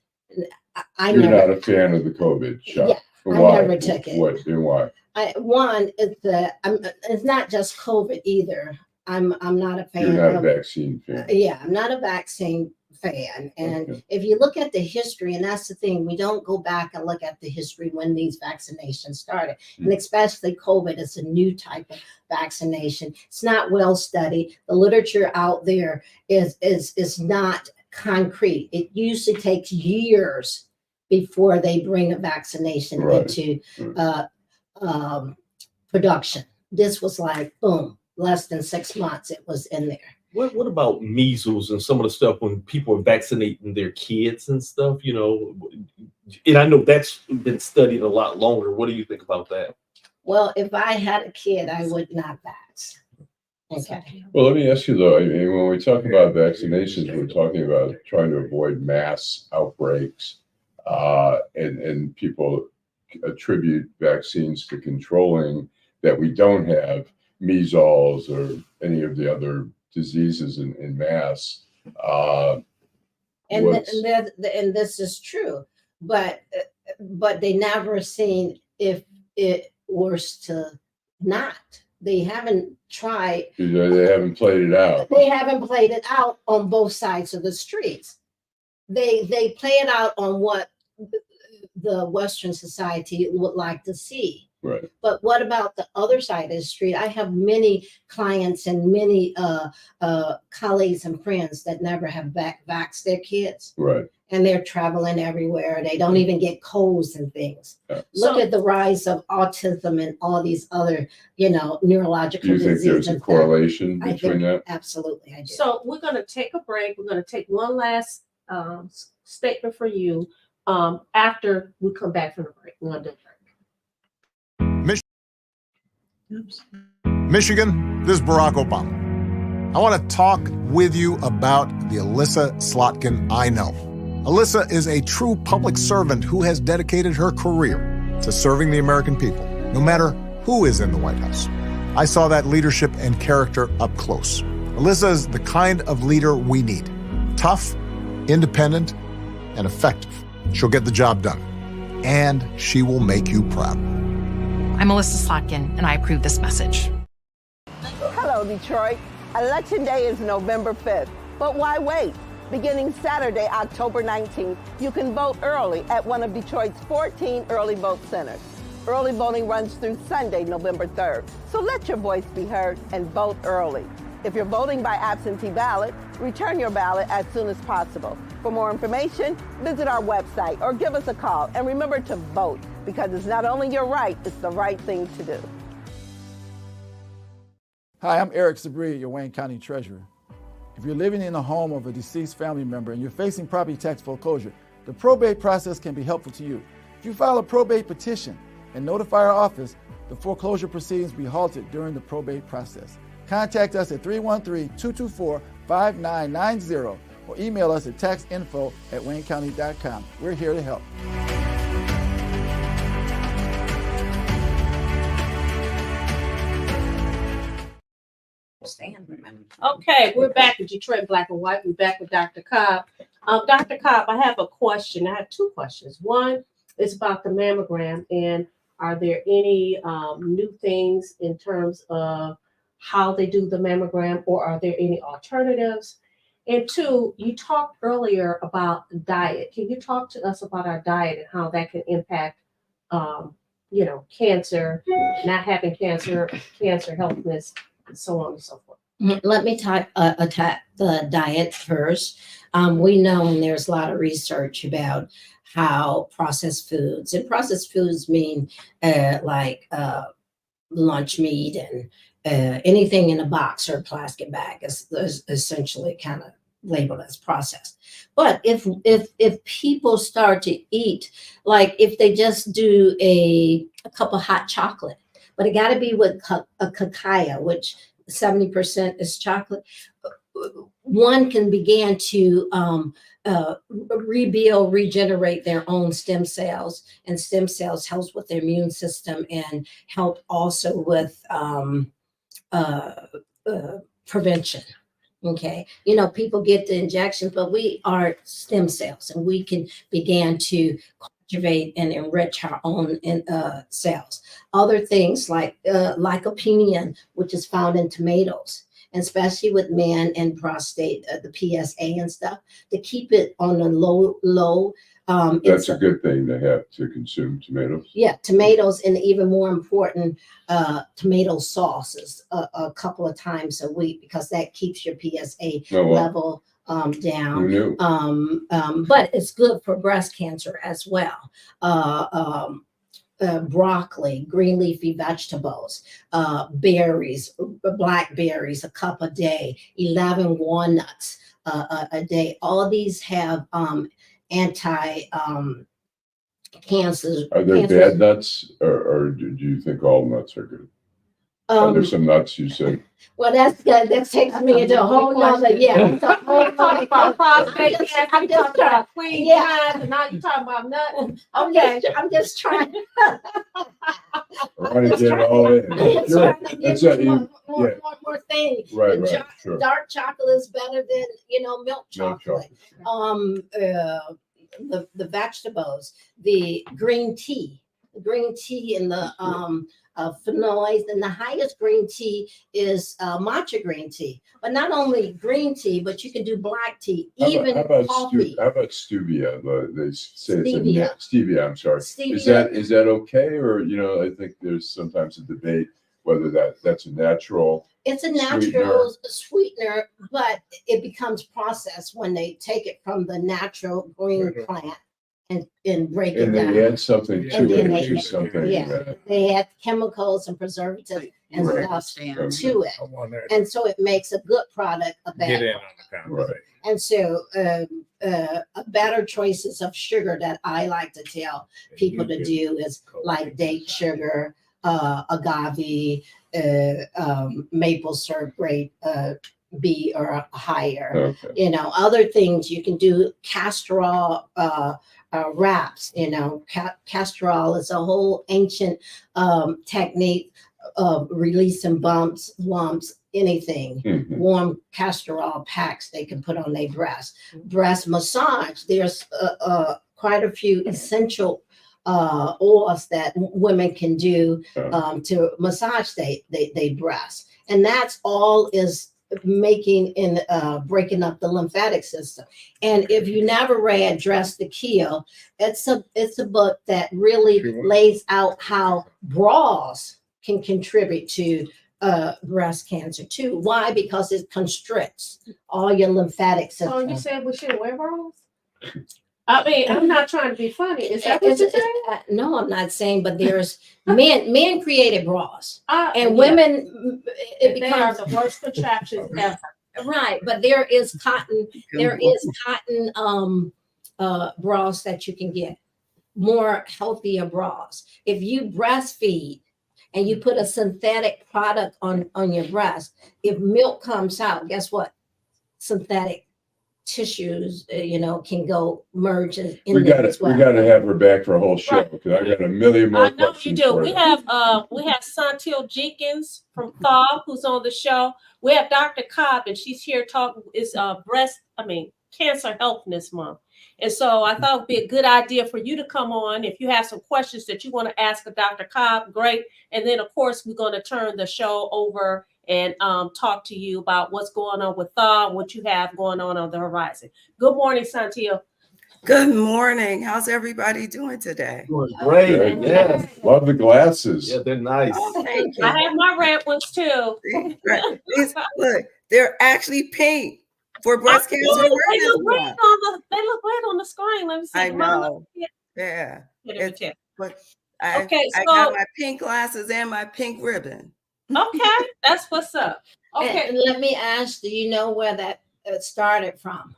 You're not a fan of the COVID shot. Yeah, Why? I never took it. What and why? One is it's not just COVID either. I'm not a fan. You're not a vaccine fan. Yeah, I'm not a vaccine fan. And if you look at the history, and that's the thing, we don't go back and look at the history when these vaccinations started. And especially COVID is a new type of vaccination. It's not well studied. The literature out there is not concrete. It usually takes years before they bring a vaccination into production. This was like, boom, less than 6 months it was in there. What about measles and some of the stuff when people are vaccinating their kids and stuff, you know? And I know that's been studied a lot longer. What do you think about that? Well, if I had a kid, I would not vax. Okay. Well, let me ask you though, I mean, when we talk about vaccinations, we're talking about trying to avoid mass outbreaks, and people attribute vaccines to controlling that we don't have measles or any of the other diseases in mass. And this is true, but they never seen if it was to not. They haven't tried. They haven't played it out. They haven't played it out on both sides of the streets. They play it out on what the Western society would like to see. Right. But what about the other side of the street? I have many clients and many colleagues and friends that never have vaxxed their kids. Right. And they're traveling everywhere. They don't even get colds and things. Yeah. Look at the rise of autism and all these other, neurological diseases. Do you think there's a correlation between that? Absolutely, I do. So we're going to take a break. We're going to take one last statement for you after we come back from the break. We're going to do a break. Michigan, this is Barack Obama. I want to talk with you about the Alyssa Slotkin I know. Alyssa is a true public servant who has dedicated her career to serving the American people, no matter who is in the White House. I saw that leadership and character up close. Alyssa is the kind of leader we need. Tough, independent, and effective. She'll get the job done. And she will make you proud. I'm Alyssa Slotkin, and I approve this message. Hello, Detroit. Election Day is November 5th, but why wait? Beginning Saturday, October 19th, you can vote early at one of Detroit's 14 early vote centers. Early voting runs through Sunday, November 3rd, so let your voice be heard and vote early. If you're voting by absentee ballot, return your ballot as soon as possible. For more information, visit our website or give us a call. And remember to vote, because it's not only your right, it's the right thing to do. Hi, I'm Eric Sabri, your Wayne County Treasurer. If you're living in the home of a deceased family member and you're facing property tax foreclosure, the probate process can be helpful to you. If you file a probate petition and notify our office, the foreclosure proceedings will be halted during the probate process. Contact us at 313-224-5990 or email us at taxinfo@waynecounty.com. We're here to help. Okay, we're back at Detroit Black and White. We're back with Dr. Cobb. Dr. Cobb, I have a question. I have two questions. One is about the mammogram, and are there any new things in terms of how they do the mammogram, or are there any alternatives? And two, you talked earlier about diet. Can you talk to us about our diet and how that can impact you know, cancer, not having cancer, cancer healthness, and so on and so forth. Let me attack the diet first. We know, and there's a lot of research about how processed foods, and processed foods mean like lunch meat and anything in a box or a plastic bag is essentially kind of labeled as processed. But if people start to eat, like if they just do a cup of hot chocolate, but it got to be with a cacao, which 70% is chocolate, one can begin to regenerate their own stem cells, and stem cells helps with their immune system and help also with prevention. Okay, you know, people get the injections, but we are stem cells, and we can begin to cultivate and enrich our own cells. Other things like lycopene, which is found in tomatoes, and especially with men and prostate, the PSA and stuff, to keep it on a low. That's a good thing to have to consume tomatoes. Yeah, tomatoes, and even more important, tomato sauces a couple of times a week, because that keeps your PSA level down. Who knew? But it's good for breast cancer as well. Broccoli, green leafy vegetables, berries, blackberries, a cup a day, 11 walnuts a day. All these have anti-cancer. Are there bad nuts, or do you think all nuts are good? Are there some nuts you say? Well, that's good. That takes me into a whole nother, I'm talking about prostate cancer, I'm just talking about queen pies, and now you're talking about nuts. Okay. I'm just trying. Right, get it all in. That's one more thing. Right, sure. Dark chocolate is better than, milk chocolate. The vegetables, the green tea and the phenols, and the highest green tea is matcha green tea. But not only green tea, but you can do black tea, even coffee. How about stevia? They say Stevia. Stevia. I'm sorry. Stevia. Is that okay, or I think there's sometimes a debate whether that's a natural. It's a natural sweetener, but it becomes processed when they take it from the natural green plant and break it down. And they add something to it. Yeah, they add chemicals and preservatives and stuff to it, and so it makes a good product a bad Get in on the conversation. And so better choices of sugar that I like to tell people to do is like date sugar, agave, maple syrup grade B or higher. Okay. Other things you can do, castor oil wraps. Castor oil is a whole ancient technique of releasing bumps, lumps, anything. Mm-hmm. Warm castor oil packs they can put on their breast. Breast massage. There's quite a few essential oils that women can do to massage they breast, and that's all is making and breaking up the lymphatic system. And if you never read Dress to Kill, it's a book that really lays out how bras can contribute to breast cancer too. Why? Because it constricts all your lymphatic system. Oh, you said we shouldn't wear bras? I mean, I'm not trying to be funny. Is that what you're saying? No, I'm not saying, but there's men created bras, and yeah. women, it They are becomes the worst contraptions ever. right. But there is cotton bras that you can get, more healthier bras. If you breastfeed and you put a synthetic product on your breast, if milk comes out, guess what? Synthetic tissues, can go merge in there as well. We gotta have her back for a whole show, because I got a million more I know you questions. do. We have Saunteel Jenkins from Cobb who's on the show. We have Dr. Cobb, and she's here talking. It's Cancer Healthness Month, and so I thought it'd be a good idea for you to come on if you have some questions that you want to ask of Dr. Cobb. Great, and then of course we're going to turn the show over and talk to you about what's going on with thaw, what you have going on the horizon. Good morning, Saunteel. Good morning. How's everybody doing today? Doing great. Good. Yes. Love the glasses. Yeah, they're nice. Oh, thank you. I have my red ones too. Look, they're actually pink for breast cancer They awareness look great month. they look great on the screen. Let me see. I Mama, know. let Yeah. me It's, check. but Okay, I so got my pink glasses and my pink ribbon. okay, that's what's up. Okay, And let me ask, do you know where that started from?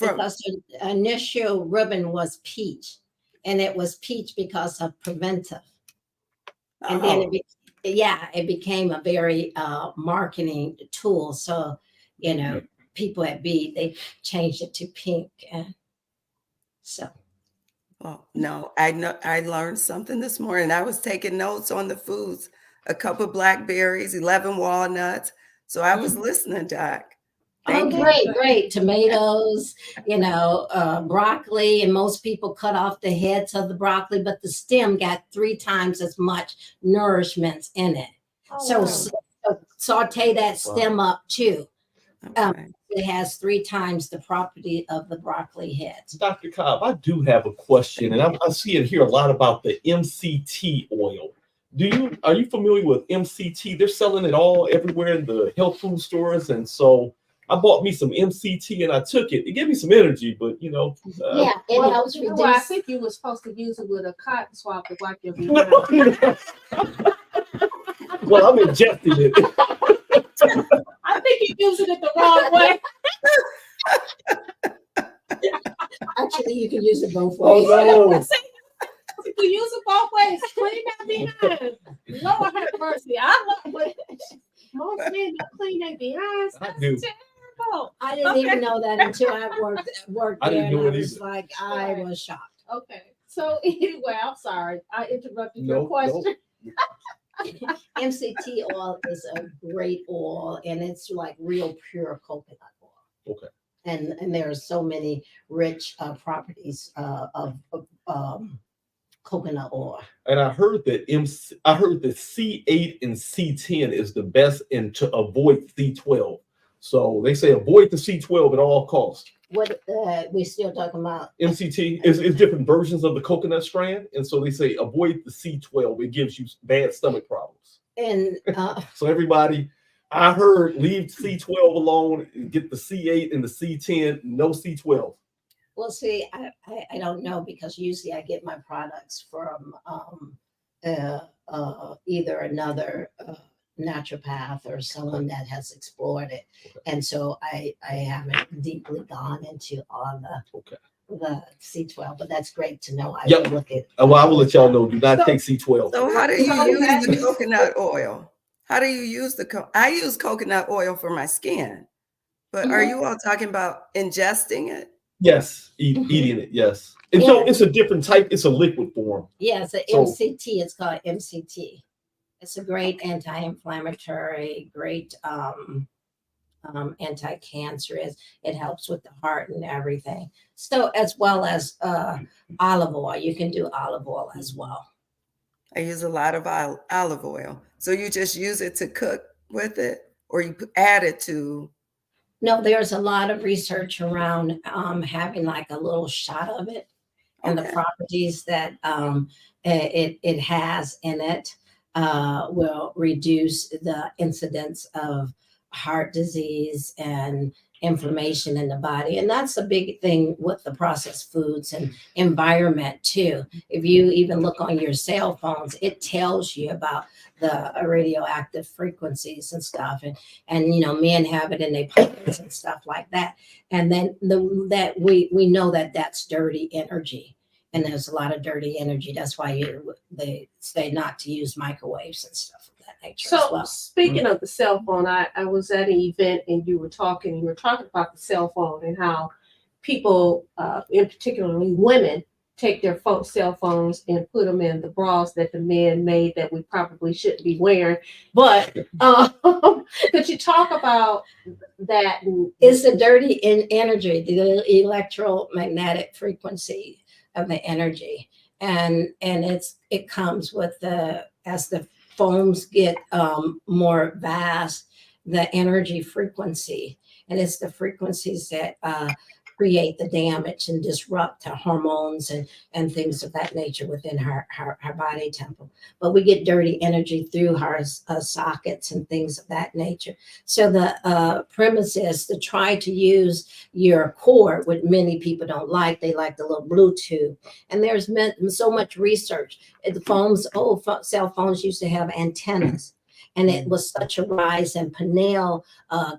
Because the initial ribbon was peach, and it was peach because of preventive. And then it became a very marketing tool. So, people at B, they changed it to pink. And so. Well, no, I learned something this morning. I was taking notes on the foods, a cup of blackberries, 11 walnuts. So I was listening, Doc. Thank you. Great. Tomatoes, broccoli, and most people cut off the heads of the broccoli, but the stem got 3 times as much nourishment in it. So saute that stem up too. Okay. It has 3 times the property of the broccoli heads. Dr. Cobb, I do have a question, and I see and hear a lot about the MCT oil. Are you familiar with MCT? They're selling it all everywhere in the health food stores, and so I bought me some MCT and I took it. It gave me some energy, but It helps reduce. I think you were supposed to use it with a cotton swab to wipe your behind. Well, I'm injecting it. I think you're using it the wrong way. Actually, you can use it both Oh, ways. no. You can use it both ways. Clean that behind. Lord have mercy. I love when most men don't clean their behinds. I That's do. terrible. I didn't even know that until I worked I there, didn't and know I it was either. like, I was shocked. Okay. So anyway, I'm sorry. I interrupted your No, question. MCT oil is a great oil, and it's like real pure coconut oil. Okay. And there are so many rich properties of coconut oil. And I heard that C8 and C10 is the best to avoid C12. So they say avoid the C12 at all costs. What we still talking about? MCT is different versions of the coconut strand, and so they say avoid the C12. It gives you bad stomach problems. And So everybody, I heard leave C12 alone, get the C8 and the C10, no C12. Well, see, I don't know, because usually I get my products from either another naturopath or someone that has explored it. Okay. And so I haven't deeply gone into all the C12, but that's great to know. I Yep. will look at. Well, I will let y'all know. Do not take C12. So how do you use the coconut oil? How do you use I use coconut oil for my skin, but are you all talking about ingesting it? Yes, eating it. Yes, and so it's a different type. It's a liquid form. Yeah, it's MCT. It's called MCT. It's a great anti-inflammatory, great anti-cancerous. It helps with the heart and everything. So as well as olive oil. You can do olive oil as well. I use a lot of olive oil. So you just use it to cook with it, or you add it to? No, there's a lot of research around having like a little shot of it and the properties that it has in it will reduce the incidence of heart disease and inflammation in the body. And that's a big thing with the processed foods and environment too. If you even look on your cell phones, it tells you about the radioactive frequencies and stuff. And men have it in their pockets and stuff like that. And then that we know that that's dirty energy. And there's a lot of dirty energy. That's why they say not to use microwaves and stuff of that nature. So as well. speaking of the cell phone, I was at an event and you were talking about the cell phone and how people, in particularly women, take their cell phones and put them in the bras that the men made that we probably shouldn't be wearing. But could you talk about that? It's the dirty energy, the electromagnetic frequency of the energy, and it comes with as the foams get more vast, the energy frequency, and it's the frequencies that create the damage and disrupt her hormones and things of that nature within her body temple. But we get dirty energy through her sockets and things of that nature. So the premise is to try to use your cord, which many people don't like. They like the little Bluetooth. And there's so much research. The phones, old cell phones used to have antennas. And it was such a rise in pineal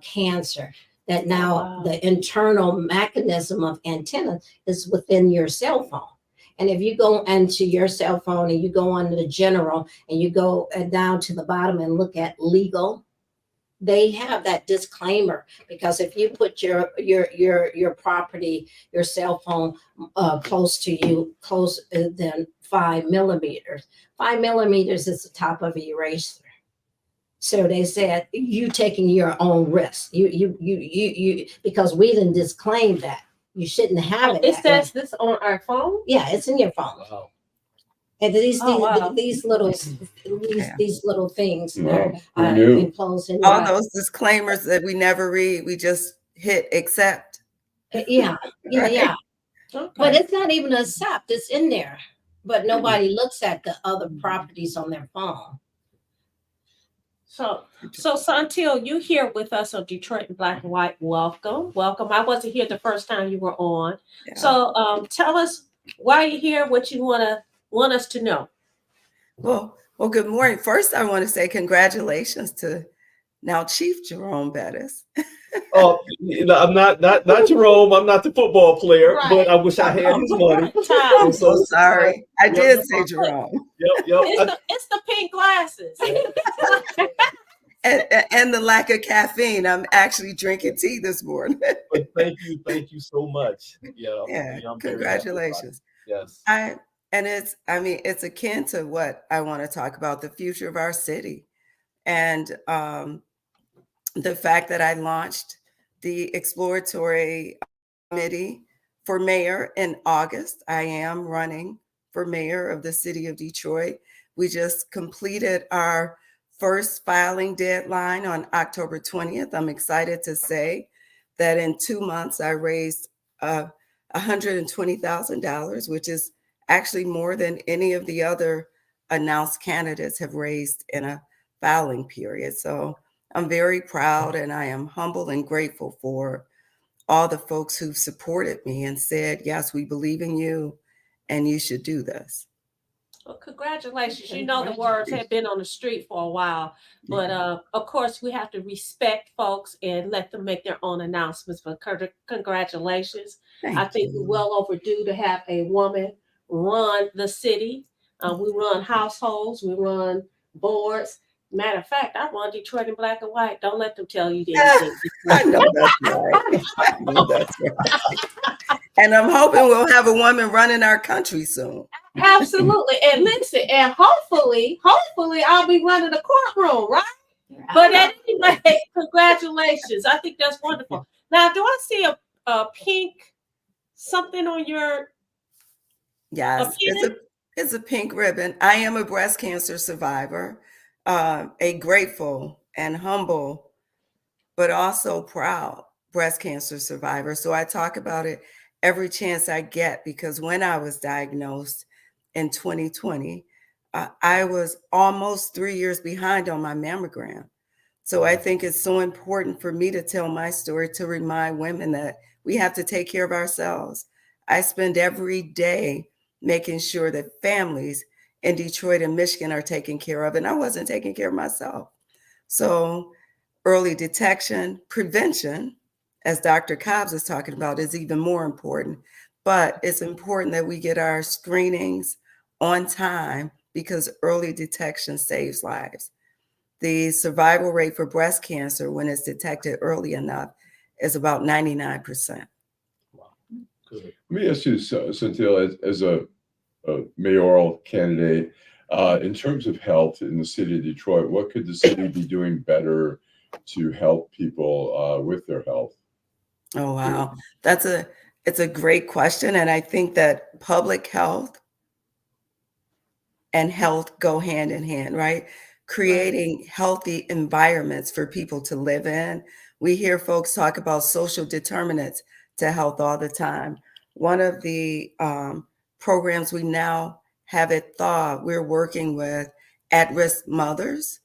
cancer that now the internal mechanism of antenna is within your cell phone. And if you go into your cell phone and you go on the general and you go down to the bottom and look at legal, they have that disclaimer, because if you put your property, your cell phone close to you, close than 5 millimeters, 5 millimeters is the top of an eraser. So they said, you taking your own risk. You because we didn't disclaim that. You shouldn't have it. It says this on our phone? Yeah, it's in your phone. Wow. And these little things are enclosed in all those disclaimers that we never read, we just hit accept. Yeah. Okay. But it's not even accept, it's in there. But nobody looks at the other properties on their phone. So Saunteel, you here with us on Detroit in Black and White. Welcome. I wasn't here the first time you were on. Yeah. So tell us why you're here, what you want us to know. Well, good morning. First, I want to say congratulations to now Chief Jerome Bettis. Oh, I'm not Jerome. I'm not the football player, right. But I wish I had his money. I'm so sorry. I did say Jerome. Yep. It's the pink glasses. and the lack of caffeine. I'm actually drinking tea this morning. But thank you so much. Yeah. Congratulations. Yes. It's akin to what I want to talk about, the future of our city. And the fact that I launched the exploratory committee for mayor in August. I am running for mayor of the city of Detroit. We just completed our first filing deadline on October 20th. I'm excited to say that in 2 months, I raised $120,000, which is actually more than any of the other announced candidates have raised in a filing period. So I'm very proud, and I am humble and grateful for all the folks who've supported me and said, yes, we believe in you and you should do this. Well, congratulations. You know, the words have been on the street for a while, but of course we have to respect folks and let them make their own announcements. But congratulations. I think we're well overdue to have a woman run the city. We run households, we run boards. Matter of fact, I run Detroit in Black and White. Don't let them tell you that. I know that's right. I know that's right. And I'm hoping we'll have a woman running our country soon. Absolutely. And listen, and hopefully I'll be running the courtroom, right? But anyway, congratulations. I think that's wonderful. Now, do I see a pink something on your? Yes, it's a pink ribbon. I am a breast cancer survivor. A grateful and humble, but also proud breast cancer survivor. So I talk about it every chance I get, because when I was diagnosed in 2020, I was almost 3 years behind on my mammogram. So I think it's so important for me to tell my story, to remind women that we have to take care of ourselves. I spend every day making sure that families in Detroit and Michigan are taken care of, and I wasn't taking care of myself. So early detection, prevention, as Dr. Cobb is talking about, is even more important. But it's important that we get our screenings on time, because early detection saves lives. The survival rate for breast cancer, when it's detected early enough, is about 99%. Wow. Good. Let me ask you, Saunteel, as a mayoral candidate, in terms of health in the city of Detroit, what could the city be doing better to help people with their health? Oh, wow. It's a great question. And I think that public health and health go hand in hand, right? Creating healthy environments for people to live in. We hear folks talk about social determinants. to health all the time. One of the programs we now have at Thaw, we're working with at-risk mothers,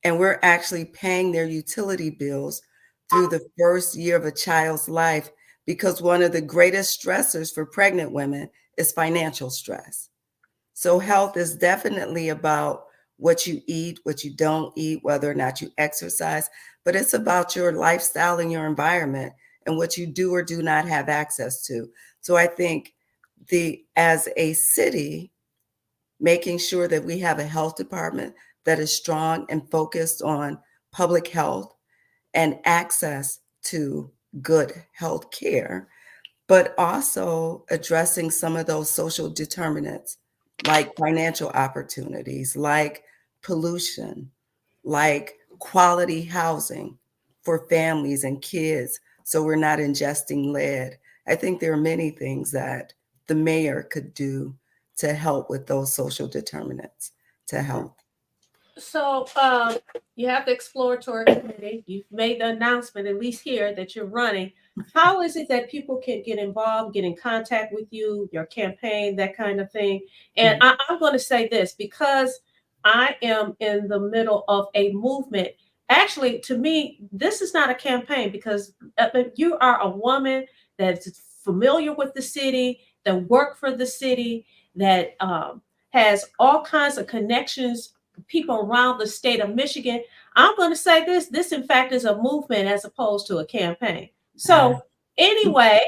and we're actually paying their utility bills through the first year of a child's life, because one of the greatest stressors for pregnant women is financial stress. So health is definitely about what you eat, what you don't eat, whether or not you exercise, but it's about your lifestyle and your environment and what you do or do not have access to. So I think as a city, making sure that we have a health department that is strong and focused on public health and access to good health care, but also addressing some of those social determinants like financial opportunities, like pollution, like quality housing for families and kids, so we're not ingesting lead. I think there are many things that the mayor could do to help with those social determinants to health. So you have the exploratory committee. You've made the announcement, at least here, that you're running. How is it that people can get involved, get in contact with you, your campaign, that kind of thing? And I'm going to say this, because I am in the middle of a movement. Actually, to me, this is not a campaign, because you are a woman that's familiar with the city, that work for the city, that has all kinds of connections, people around the state of Michigan. I'm going to say this in fact is a movement as opposed to a campaign. So anyway,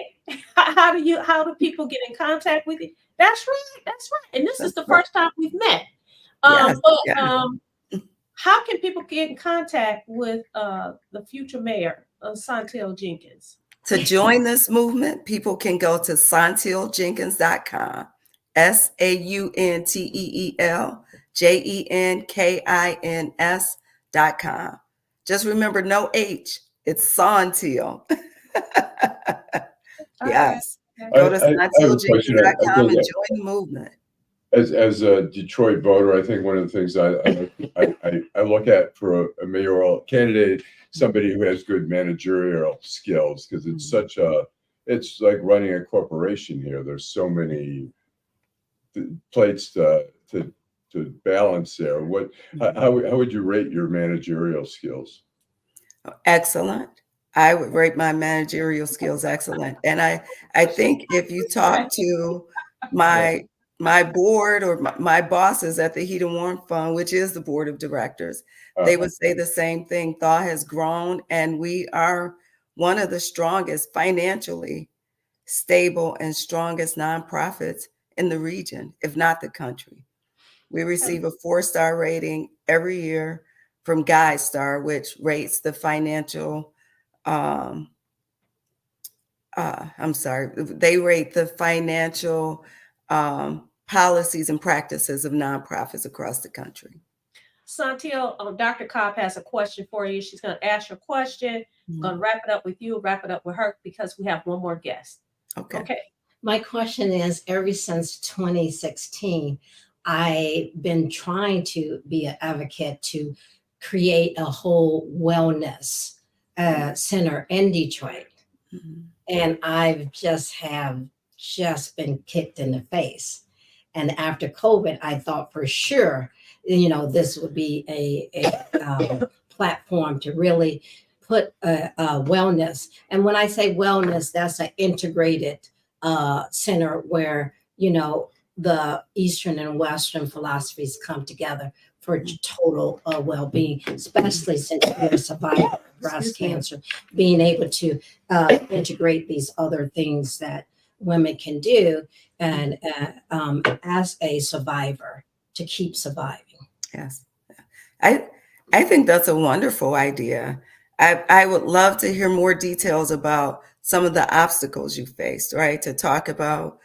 how do people get in contact with you? That's right. And this is the first time we've met. How can people get in contact with the future mayor, Saunteel Jenkins? To join this movement, people can go to SaunteelJenkins.com, SaunteelJenkins.com. Just remember, no H, it's Saunteel. Yes. Go to SaunteelJenkins.com and join the movement. As a Detroit voter, I think one of the things I look at for a mayoral candidate, somebody who has good managerial skills, because it's it's like running a corporation here. There's so many plates to balance there. How would you rate your managerial skills? Excellent. I would rate my managerial skills excellent. And I think if you talk to my board or my bosses at the Heat and Warmth Fund, which is the board of directors, they would say the same thing. Thaw has grown, and we are one of the strongest, financially stable and strongest nonprofits in the region, if not the country. We receive a 4-star rating every year from GuideStar, which rates the financial, they rate the financial policies and practices of nonprofits across the country. Saunteel, Dr. Cobb has a question for you. She's going to ask your question. I'm going to wrap it up with you, wrap it up with her, because we have one more guest. Okay. My question is, ever since 2016, I've been trying to be an advocate to create a whole wellness center in Detroit. And I've just been kicked in the face. And after COVID, I thought for sure, this would be a platform to really put wellness. And when I say wellness, that's an integrated center where, the Eastern and Western philosophies come together for total well-being, especially since you're a survivor of breast cancer, being able to integrate these other things that women can do, and as a survivor, to keep surviving. Yes. I think that's a wonderful idea. I would love to hear more details about some of the obstacles you faced, right? To talk about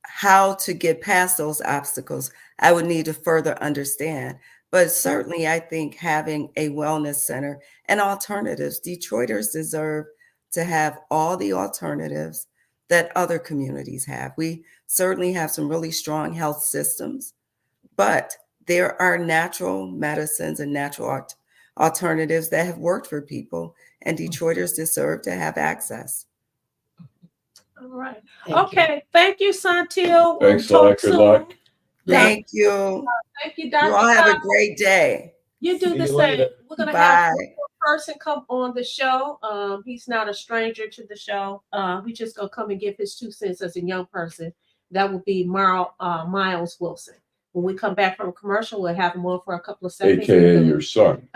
how to get past those obstacles. I would need to further understand. But certainly, I think having a wellness center and alternatives, Detroiters deserve to have all the alternatives that other communities have. We certainly have some really strong health systems, but there are natural medicines and natural alternatives that have worked for people. and Detroiters deserve to have access. All right. Thank you. Okay. Thank you, Saunteel. Thanks a lot. Good luck. Thank you. Thank you, You Dr. all have a Cobb. great day. You do See the you same. later. We're gonna have Bye. one more person come on the show. He's not a stranger to the show. He's just gonna come and give his 2 cents as a young person. That would be Miles Wilson. When we come back from a commercial, we'll have him on for a couple of seconds. AKA your son.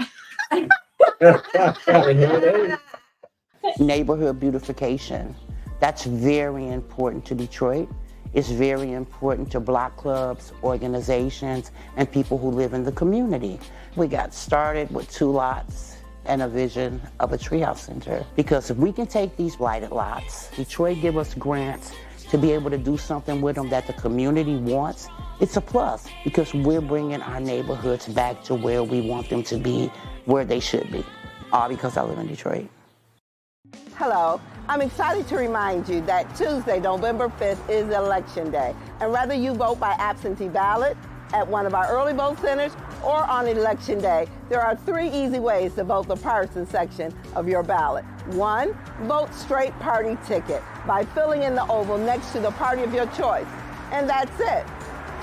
Neighborhood beautification. That's very important to Detroit. It's very important to block clubs, organizations, and people who live in the community. We got started with 2 lots and a vision of a treehouse center. Because if we can take these blighted lots, Detroit give us grants to be able to do something with them that the community wants, it's a plus because we're bringing our neighborhoods back to where we want them to be, where they should be. All because I live in Detroit. Hello, I'm excited to remind you that Tuesday, November 5th is Election Day. And whether you vote by absentee ballot, at one of our early vote centers, or on Election Day, there are 3 easy ways to vote the partisan section of your ballot. 1, vote straight party ticket by filling in the oval next to the party of your choice. And that's it.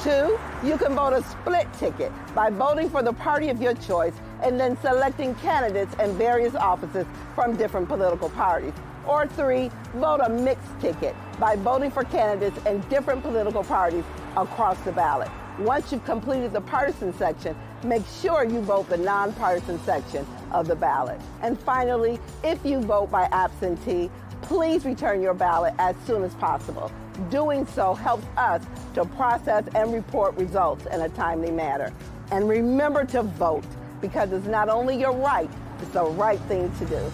2, you can vote a split ticket by voting for the party of your choice and then selecting candidates in various offices from different political parties. Or 3, vote a mixed ticket by voting for candidates in different political parties across the ballot. Once you've completed the partisan section, make sure you vote the nonpartisan section of the ballot. And finally, if you vote by absentee, please return your ballot as soon as possible. Doing so helps us to process and report results in a timely manner. And remember to vote, because it's not only your right, it's the right thing to do.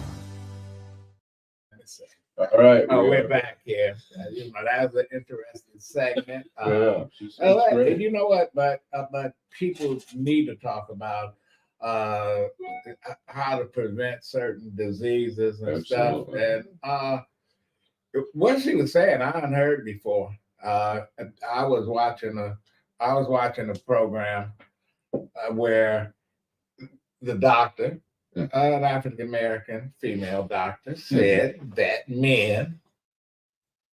All right. We're back here. That was an interesting segment. She's great. You know what? But people need to talk about how to prevent certain diseases and Absolutely. stuff. And what she was saying, I hadn't heard before. I was watching a program where the doctor, an African American female doctor, said that men,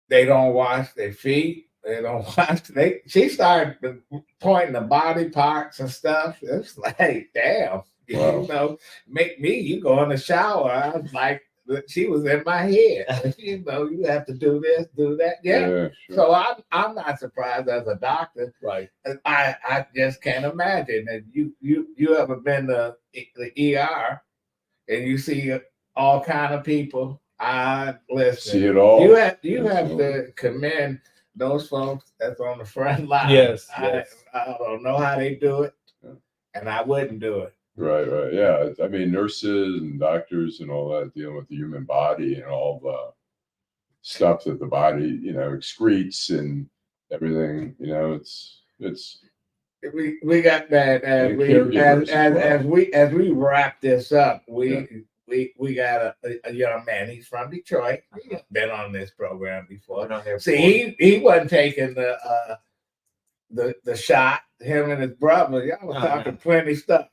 they don't wash their feet. They don't wash. She started pointing to body parts and stuff. It's like, damn, you know, make me. You go in the shower. I was like, she was in my head. You know, you have to do this, do that. Yeah. Sure. So I'm not surprised as a doctor. Right. I just can't imagine that you ever been to the ER and you see all kind of people. Listen. See it all. You have to commend those folks that's on the front line. Yes. I don't know how they do it, and I wouldn't do it. Right. Yeah. I mean, nurses and doctors and all that dealing with the human body and all the stuff that the body, excretes and everything. It's. We got that as we wrap this up. We got a young man. He's from Detroit. He's been on this program before. See, he wasn't taking the shot. Him and his brother, y'all was talking plenty stuff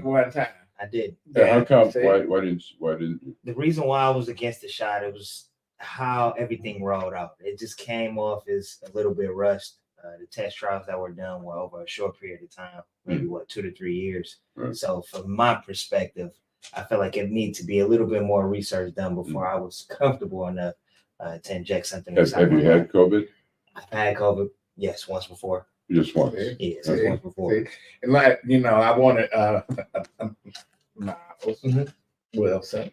one time. I did. How come? Why didn't you? The reason why I was against the shot, it was how everything rolled out. It just came off as a little bit rushed. The test trials that were done were over a short period of time, maybe 2 to 3 years. Right. So from my perspective, I felt like it needed to be a little bit more research done before I was comfortable enough to inject something. Have you had COVID? I've had COVID, yes, once before. Just once? Yes, once before. And I wanted Miles Wilson.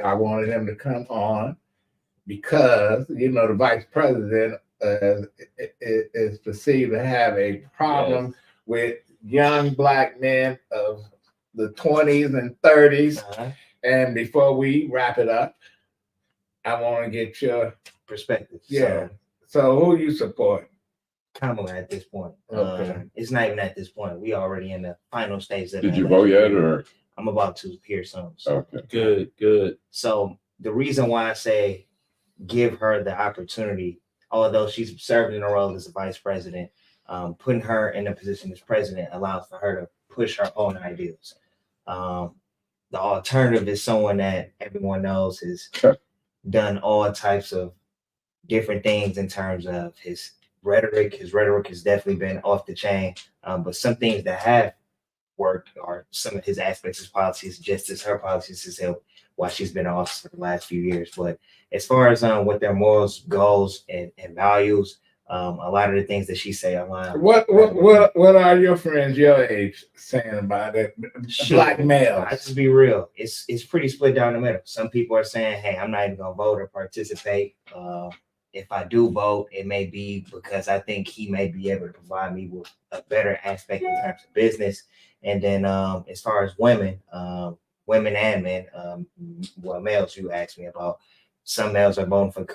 I wanted him to come on because, the vice president is perceived to have a problem with young Black men of the 20s and 30s. And before we wrap it up, I want to get your perspective. Yeah. So who you support? Kamala at this point. Okay. It's not even at this point. We already in the final stage. Did you vote yet, or? I'm about to here soon. So. Okay. Good. So the reason why I say give her the opportunity, although she's served in a role as a vice president, putting her in a position as president allows for her to push her own ideas. the alternative is someone that everyone knows has done all types of different things in terms of his rhetoric. His rhetoric has definitely been off the chain, but some things that have worked are some of his aspects of policies, just as her policies has helped while she's been in office for the last few years. But as far as what their morals, goals, and values, a lot of the things that she say align. What are your friends your age saying about it? Black males. I just be real. It's pretty split down the middle. Some people are saying, "Hey, I'm not even gonna vote or participate. If I do vote, it may be because I think he may be able to provide me with a better aspect in terms of business." And then as far as women and men, well, males, you asked me about. Some males are voting for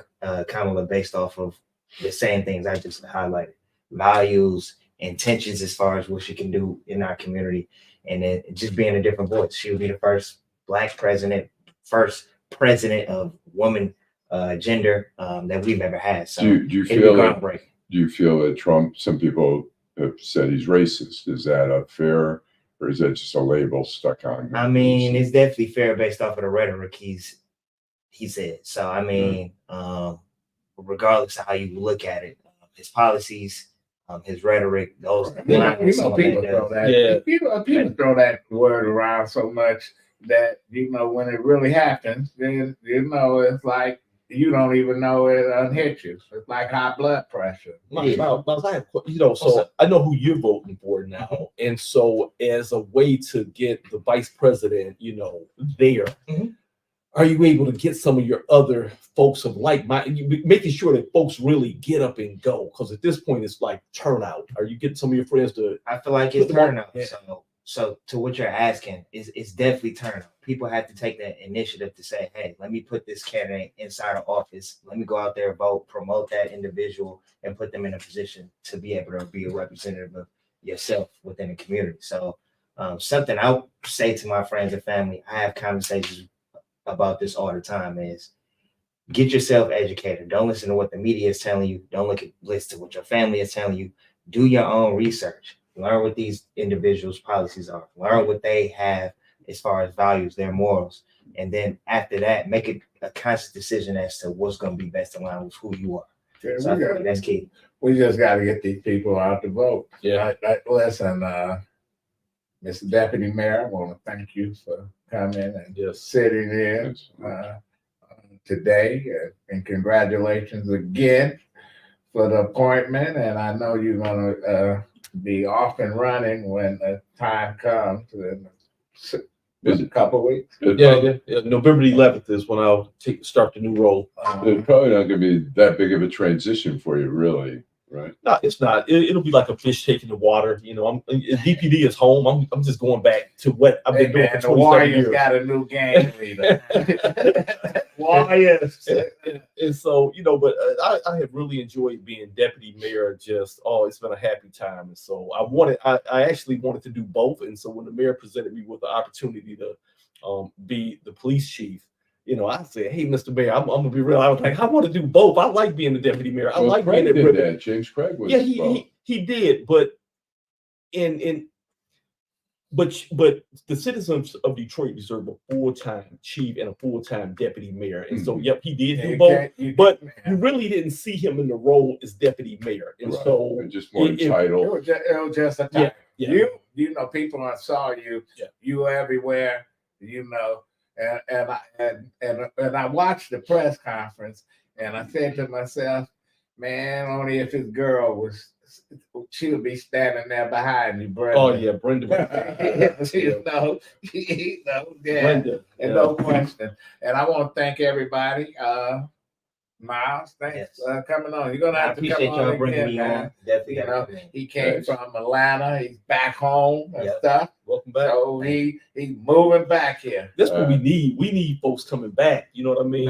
Kamala based off of the same things I just highlighted: values, intentions as far as what she can do in our community, and then just being a different voice. She would be the first Black president, first president of woman gender that we've ever had. So do you feel that Trump? Some people have said he's racist. Is that a fair, or is that just a label stuck on him? I mean, it's definitely fair based off of the rhetoric he said. So I mean, regardless of how you look at it, his policies, his rhetoric, those people throw that. People throw that word around so much that when it really happens, then it's like you don't even know it hit you. It's like high blood pressure. Miles, I have, so I know who you're voting for now, and so as a way to get the vice president, there. Are you able to get some of your other folks of like-minded, making sure that folks really get up and go? Because at this point, it's like turnout. Are you getting some of your friends to? I feel like it's turnout. Yeah. So to what you're asking, it's definitely turnout. People have to take that initiative to say, hey, let me put this candidate inside of office. Let me go out there, vote, promote that individual, and put them in a position to be able to be a representative of yourself within the community. So something I would say to my friends and family, I have conversations about this all the time, is get yourself educated. Don't listen to what the media is telling you. Don't listen to what your family is telling you. Do your own research. Learn what these individuals' policies are. Learn what they have as far as values, their morals. And then after that, make a conscious decision as to what's going to be best aligned with who you are. Yeah, so I think that's key. We just got to get these people out to vote. Yeah. Listen, Mr. Deputy Mayor, I want to thank you for coming and sitting in today. And congratulations again for the appointment. And I know you're going to be off and running when the time comes in a couple of weeks. Yeah. November 11th is when I'll start the new role. It's probably not going to be that big of a transition for you, really. Right. No, it's not. It'll be like a fish taking the water. DPD is home. I'm just going back to what I've been doing for 27 years. Got a new game leader. Warriors. And so, but I have really enjoyed being deputy mayor. It's been a happy time. And so I actually wanted to do both. And so when the mayor presented me with the opportunity to be the police chief, I said, hey, Mr. Mayor, I'm going to be real. I was like, I want to do both. I like being the deputy mayor. I like Craig being that. James Craig was. Yeah, he did. But but the citizens of Detroit deserve a full-time chief and a full-time deputy mayor. And so, yep, he did do both. But you really didn't see him in the role as deputy mayor. And so just more entitled. It was just a time. Yeah. People saw you. Yeah. You were everywhere. And I watched the press conference, and I said to myself, man, only if his girl she would be standing there behind you, Brenda. Oh yeah, Brenda. Brenda, and no question. And I want to thank everybody. Miles, thanks for coming on. You're gonna have to come on bringing me on. Definitely. He came from Atlanta. He's back home and stuff. Welcome back. So he's moving back here. That's what we need. We need folks coming back. You know what I mean?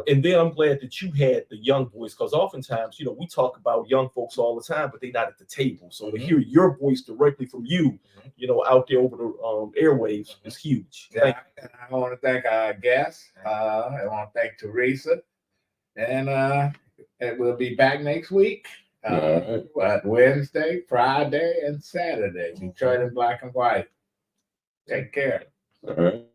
And then I'm glad that you had the young voice, because oftentimes, we talk about young folks all the time, but they're not at the table. So to hear your voice directly from you, out there over the airwaves is huge. I want to thank our guests. I want to thank Teresa. And we'll be back next week. Wednesday, Friday, and Saturday. Detroit in black and white. Take care. All right.